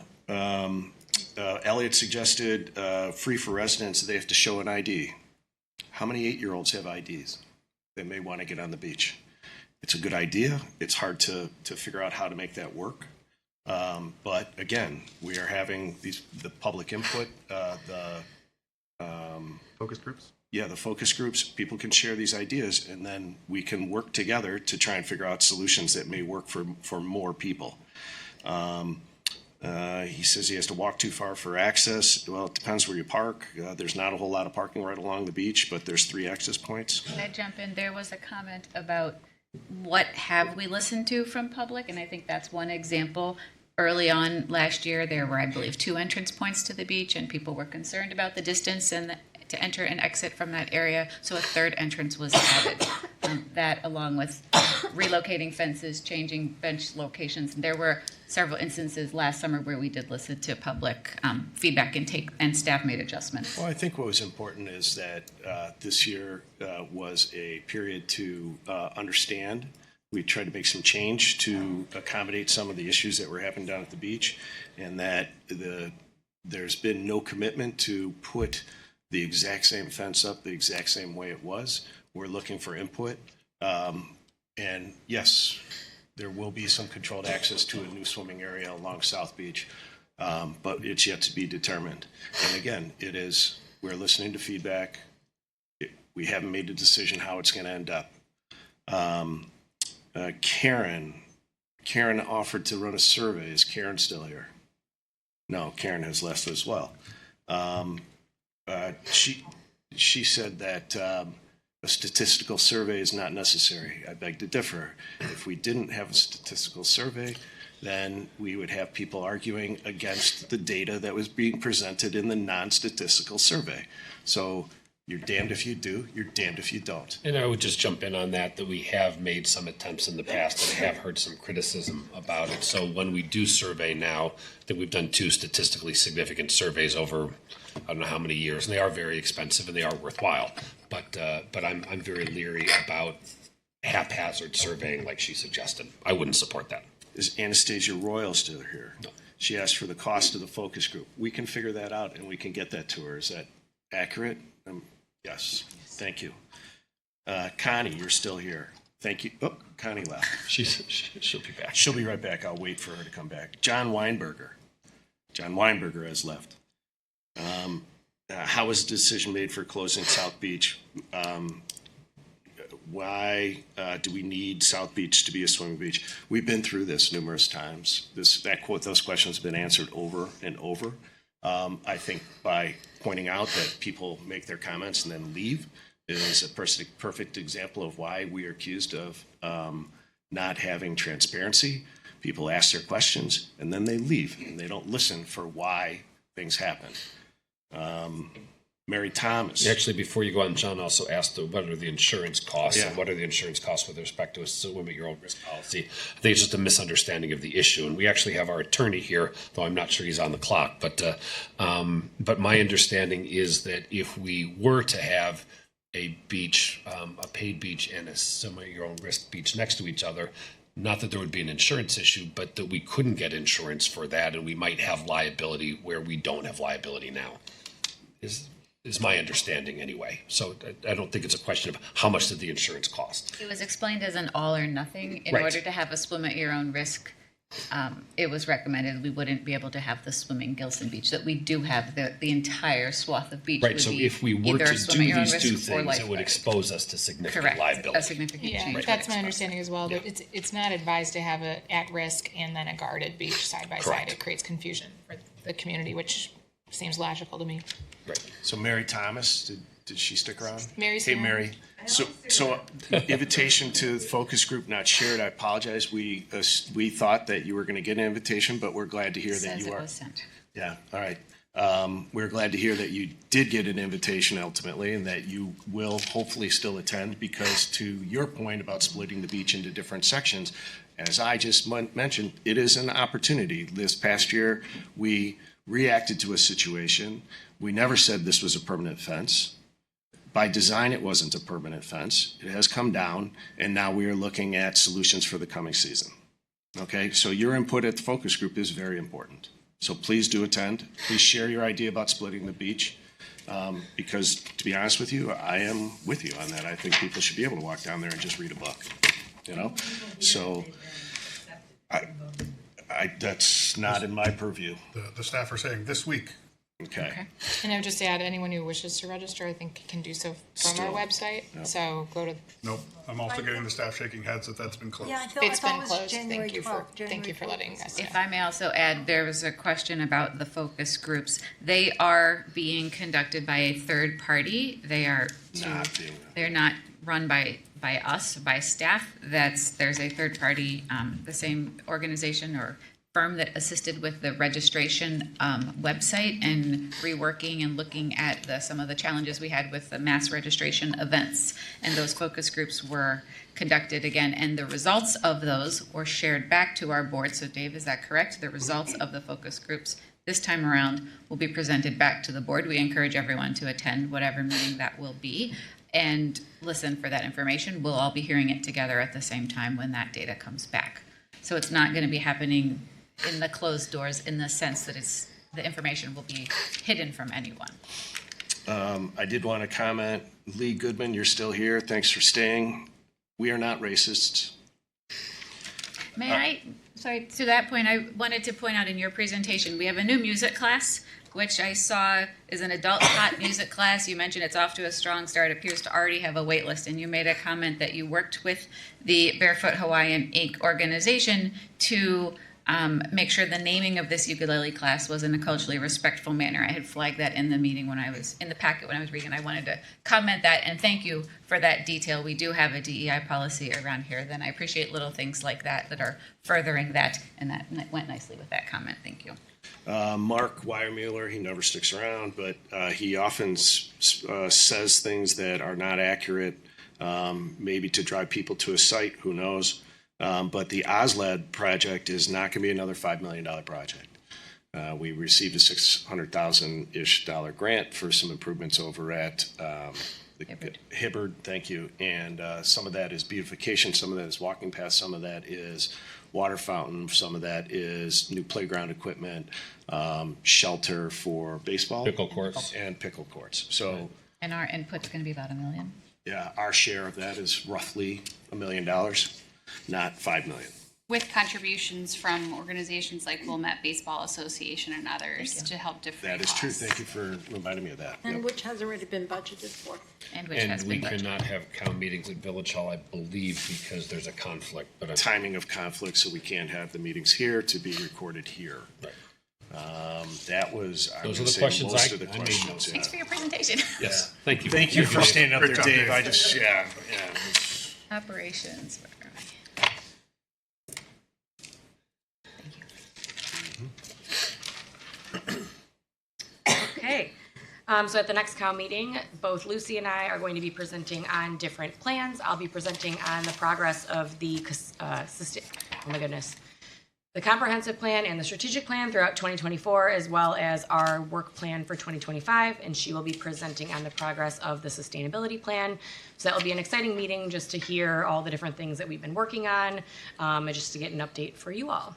Elliot suggested free for residents, they have to show an ID. How many 8-year-olds have IDs? They may want to get on the beach. It's a good idea. It's hard to figure out how to make that work. But again, we are having the public input, Focus groups? Yeah, the focus groups. People can share these ideas, and then we can work together to try and figure out solutions that may work for more people. He says he has to walk too far for access. Well, it depends where you park. There's not a whole lot of parking right along the beach, but there's 3 access points. Can I jump in? There was a comment about what have we listened to from public, and I think that's one example. Early on last year, there were, I believe, 2 entrance points to the beach, and people were concerned about the distance and to enter and exit from that area, so a 3rd entrance was added. That, along with relocating fences, changing bench locations. And there were several instances last summer where we did listen to public feedback and staff made adjustments. Well, I think what was important is that this year was a period to understand we tried to make some change to accommodate some of the issues that were happening down at the beach, and that there's been no commitment to put the exact same fence up the exact same way it was. We're looking for input. And yes, there will be some controlled access to a new swimming area along South Beach, but it's yet to be determined. And again, we're listening to feedback. We haven't made a decision how it's going to end up. Karen offered to run a survey. Is Karen still here? No, Karen has left as well. She said that a statistical survey is not necessary. I beg to differ. If we didn't have a statistical survey, then we would have people arguing against the data that was being presented in the non-statistical survey. So you're damned if you do, you're damned if you don't. And I would just jump in on that we have made some attempts in the past and have heard some criticism about it. So when we do survey now, that we've done 2 statistically significant surveys over, I don't know how many years, and they are very expensive and they are worthwhile. But I'm very leery about haphazard surveying like she suggested. I wouldn't support that. Is Anastasia Royal still here? No. She asked for the cost of the focus group. We can figure that out and we can get that to her. Is that accurate? Yes. Thank you. Connie, you're still here. Thank you. Oh, Connie left. She'll be back. She'll be right back. I'll wait for her to come back. John Weinberger. John Weinberger has left. How was the decision made for closing South Beach? Why do we need South Beach to be a swimming beach? We've been through this numerous times. Those questions have been answered over and over. I think by pointing out that people make their comments and then leave is a perfect example of why we are accused of not having transparency. People ask their questions and then they leave and they don't listen for why things happen. Mary Thomas. Actually, before you go on, John also asked what are the insurance costs Yeah. and what are the insurance costs with respect to a swim at your own risk policy. I think it's just a misunderstanding of the issue. And we actually have our attorney here, though I'm not sure he's on the clock. But my understanding is that if we were to have a beach, a paid beach and a swim at your own risk beach next to each other, not that there would be an insurance issue, but that we couldn't get insurance for that and we might have liability where we don't have liability now. Is my understanding anyway. So I don't think it's a question of how much did the insurance cost. It was explained as an all or nothing. In Right. order to have a swim at your own risk, it was recommended we wouldn't be able to have the swimming Gilson Beach, that we do have the entire swath of beach. Right, would so be if we were either to swim at do your own these risk two or things, it would lifeguard. expose us to significant Correct, liability. a significant Yeah, change. that's my understanding as well, but it's not advised to have a at-risk and then a guarded beach side by side. It creates confusion for the community, which seems logical to me. Right. So Mary Thomas, did she stick around? Mary's Hey, here. Mary. So invitation to focus group not shared. I apologize. We thought that you were going to get an invitation, but we're glad to hear that Says you it are. was sent. Yeah. All right. We're glad to hear that you did get an invitation ultimately, and that you will hopefully still attend. Because to your point about splitting the beach into different sections, as I just mentioned, it is an opportunity. This past year, we reacted to a situation. We never said this was a permanent fence. By design, it wasn't a permanent fence. It has come down, and now we are looking at solutions for the coming season. Okay, so your input at the focus group is very important. So please do attend. Please share your idea about splitting the beach, because to be honest with you, I am with you on that. I think people should be able to walk down there and just read a book, you know? So that's not in my purview. The staff are saying this week. Okay. And I would just add, anyone who wishes to register, I think can do so from our website. Yep. So go to. Nope. I'm also getting the staff shaking heads that that's been closed. Yeah, It's been it was closed. January Thank you 12th, thank you for letting us know. If I may also add, there was a question about the focus groups. They are being conducted by a third party. They're not run by us, by staff. There's a third party, the same organization or firm that assisted with the registration website and reworking and looking at some of the challenges we had with the mass registration events. And those focus groups were conducted again, and the results of those were shared back to our board. So Dave, is that correct? The results of the focus groups this time around will be presented back to the board. We encourage everyone to attend whatever meeting that will be. and listen for that information. We'll all be hearing it together at the same time when that data comes back. So it's not going to be happening in the closed doors in the sense that the information will be hidden from anyone. I did want to comment, Lee Goodman, you're still here. Thanks for staying. We are not racists. May I, sorry, to that point, I wanted to point out in your presentation, we have a new music class, which I saw is an adult pop music class. You mentioned it's off to a strong start, appears to already have a wait list, and you made a comment that you worked with the Barefoot Hawaiian Inc. organization to make sure the naming of this ukulele class was in a culturally respectful manner. I had flagged that in the meeting when I was in the packet when I was reading. I wanted to comment that and thank you for that detail. We do have a DEI policy around here. Then I appreciate little things like that that are furthering that, and that went nicely with that comment. Thank you. Mark Weiermuller, he never sticks around, but he often says things that are not accurate, maybe to drive people to a site, who knows. But the OSLAD project is not going to be another $5 million project. We received a $600,000-ish grant for some improvements over at Hibbard, thank you. And some of that is beautification, some of that is walking paths, some of that is water fountain, some of that is new playground equipment, shelter for baseball. Pickle courts. And pickle courts. So, And our input's going to be about $1 million. yeah, our share of that is roughly $1 million, not $5 million. With contributions from organizations like Wilmette Baseball Association and others to help defray That is true. costs. Thank you for reminding me of that. And Yep. which has already been budgeted for. And which And has we been budgeted. cannot have COM meetings at Village Hall, I believe, because there's a conflict, but Timing of conflict, so we can't have the meetings here to be recorded here. That was, I Those would are the say, questions most I- of the I made questions. notes. yeah. Thanks for your presentation. yes, thank you. Thank you for standing up Great there, job, Dave. Dave. I just, yeah. Operations. Okay, so at the next COW meeting, both Lucy and I are going to be presenting on different plans. I'll be presenting on the progress of the, the comprehensive plan and the strategic plan throughout 2024, as well as our work plan for 2025, and she will be presenting on the progress of the sustainability plan. So that will be an exciting meeting just to hear all the different things that we've been working on, and just to get an update for you all.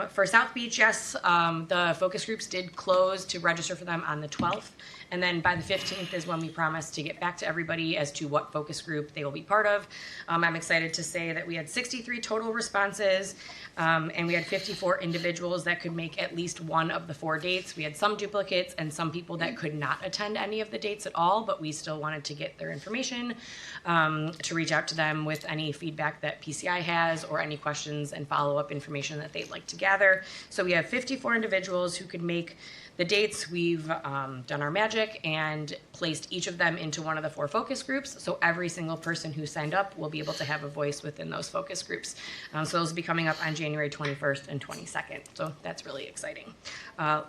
For South Beach, yes, the focus groups did close to register for them on the 12th. And then by the 15th is when we promised to get back to everybody as to what focus group they will be part of. I'm excited to say that we had 63 total responses, and we had 54 individuals that could make at least one of the 4 dates. We had some duplicates and some people that could not attend any of the dates at all, but we still wanted to get their information, to reach out to them with any feedback that PCI has or any questions and follow-up information that they'd like to gather. So we have 54 individuals who could make the dates. We've done our magic and placed each of them into one of the 4 focus groups. So every single person who signed up will be able to have a voice within those focus groups. So those will be coming up on January 21st and 22nd. So that's really exciting. A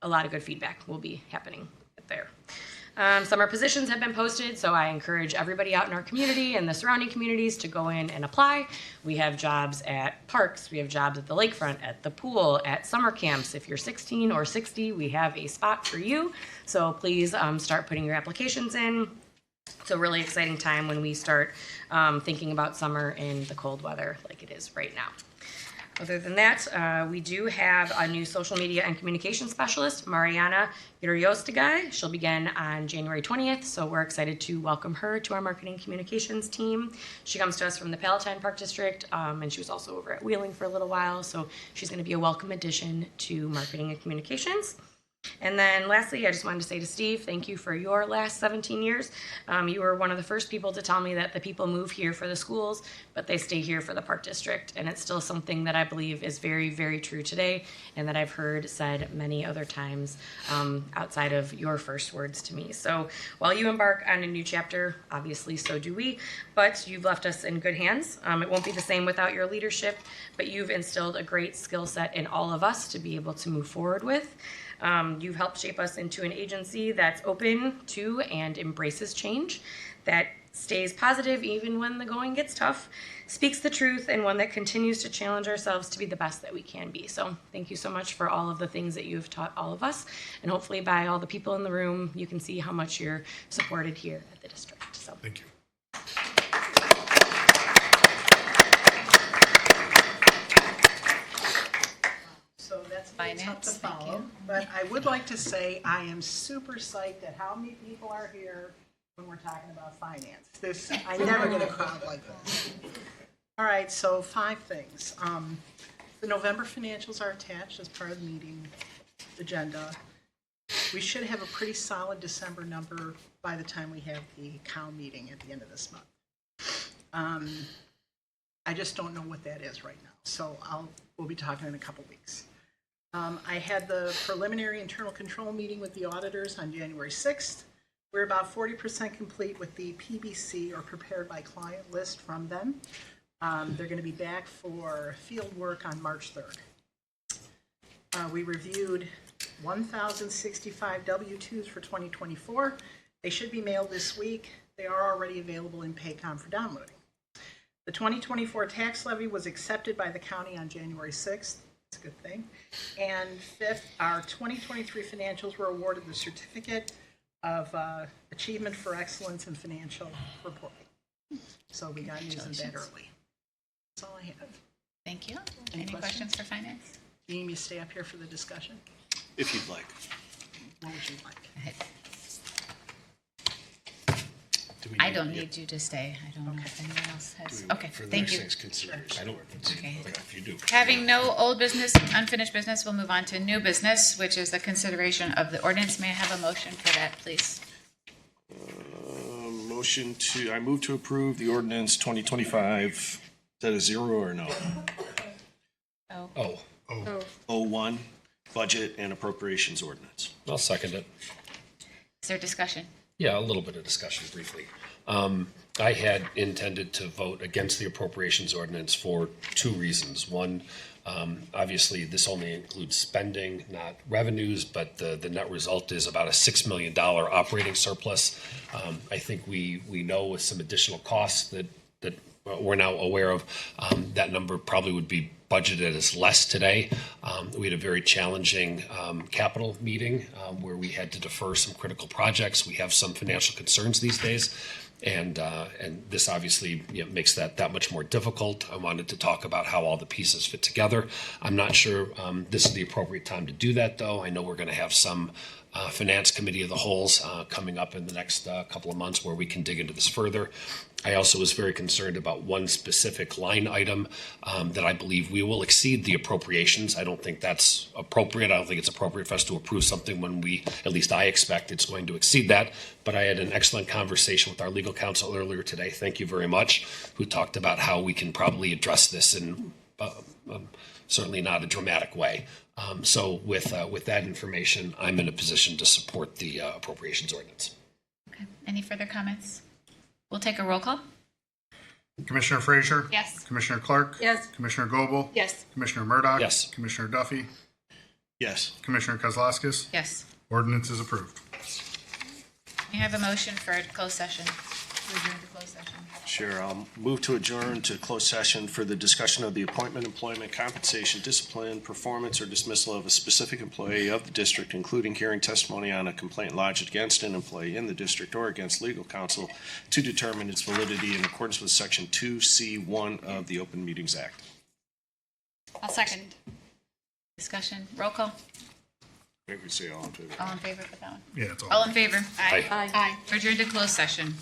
lot of good feedback will be happening there. Summer positions have been posted, so I encourage everybody out in our community and the surrounding communities to go in and apply. We have jobs at parks, we have jobs at the lakefront, at the pool, at summer camps. If you're 16 or 60, we have a spot for you. So please start putting your applications in. It's a really exciting time when we start thinking about summer in the cold weather like it is right now. Other than that, we do have a new social media and communication specialist, Mariana Yuriostigai. She'll begin on January 20th, so we're excited to welcome her to our marketing communications team. She comes to us from the Palatine Park District, and she was also over at Wheeling for a little while, so she's going to be a welcome addition to marketing and communications. And then lastly, I just wanted to say to Steve, thank you for your last 17 years. You were one of the first people to tell me that the people move here for the schools, but they stay here for the park district. And it's still something that I believe is very, very true today, and that I've heard said many other times outside of your first words to me. So while you embark on a new chapter, obviously so do we, but you've left us in good hands. It won't be the same without your leadership, but you've instilled a great skill set in all of us to be able to move forward with. You've helped shape us into an agency that's open to and embraces change, that stays positive even when the going gets tough, speaks the truth, and one that continues to challenge ourselves to be the best that we can be. So thank you so much for all of the things that you have taught all of us, and hopefully by all the people in the room, you can see how much you're supported here at the district. So thank you. So that's tough to follow, but I would like to say I am super psyched at how many people are here when we're talking about finance. I never get a crowd like this. All right, so 5 things. The November financials are attached as part of the meeting agenda. We should have a pretty solid December number by the time we have the COW meeting at the end of this month. I just don't know what that is right now, so we'll be talking in a couple weeks. I had the preliminary internal control meeting with the auditors on January 6th. We're about 40% complete with the PBC, or prepared by client, list from them. They're going to be back for field work on March 3rd. We reviewed 1,065 W-2s for 2024. They should be mailed this week. They are already available in Paycom for downloading. The 2024 tax levy was accepted by the county on January 6th. That's a good thing. And 5th, our 2023 financials were awarded the Certificate of Achievement for Excellence in Financial Reporting. So we got news of that early. That's all I have. Thank you. Any questions for finance? You need me to stay up here for the discussion? If you'd like. What would you like? I don't need you to stay. I don't know if anyone else has. Okay, thank you. I don't, Okay. if you do. Having no old business, unfinished business, we'll move on to new business, which is the consideration of the ordinance. May I have a motion for that, please? I move to approve the ordinance 2025. Is that a 0 or no? Oh. 01, budget and appropriations ordinance. I'll second it. Is there discussion? Yeah, a little bit of discussion briefly. I had intended to vote against the appropriations ordinance for 2 reasons. One, obviously, this only includes spending, not revenues, but the net result is about a $6 million operating surplus. I think we know with some additional costs that we're now aware of, that number probably would be budgeted as less today. We had a very challenging capital meeting where we had to defer some critical projects. We have some financial concerns these days, and this obviously makes that much more difficult. I wanted to talk about how all the pieces fit together. I'm not sure this is the appropriate time to do that, though. I know we're going to have some Finance Committee of the Wholes coming up in the next couple of months where we can dig into this further. I also was very concerned about one specific line item that I believe we will exceed the appropriations. I don't think that's appropriate. I don't think it's appropriate for us to approve something when at least I expect it's going to exceed that. But I had an excellent conversation with our legal counsel earlier today, thank you very much, who talked about how we can probably address this in certainly not a dramatic way. So with that information, I'm in a position to support the appropriations ordinance. Okay. Any further comments? We'll take a roll call. Commissioner Frazier? Yes. Commissioner Clark? Yes. Commissioner Goebel? Yes. Commissioner Murdoch? Yes. Commissioner Duffy? Yes. Commissioner Kozlowskis? Yes. Ordinance is approved. May I have a motion for a closed session? To adjourn to closed session. Sure. I'll move to adjourn to closed session for the discussion of the appointment, employment, compensation, discipline, performance, or dismissal of a specific employee of the district, including hearing testimony on a complaint lodged against an employee in the district or against legal counsel to determine its validity in accordance with Section 2C1 of the Open Meetings Act. I'll second. Discussion. Roll call. Maybe we say all in favor. All in favor for that one? Yeah, it's all. All in favor? Aye. Aye. Adjourn to closed session.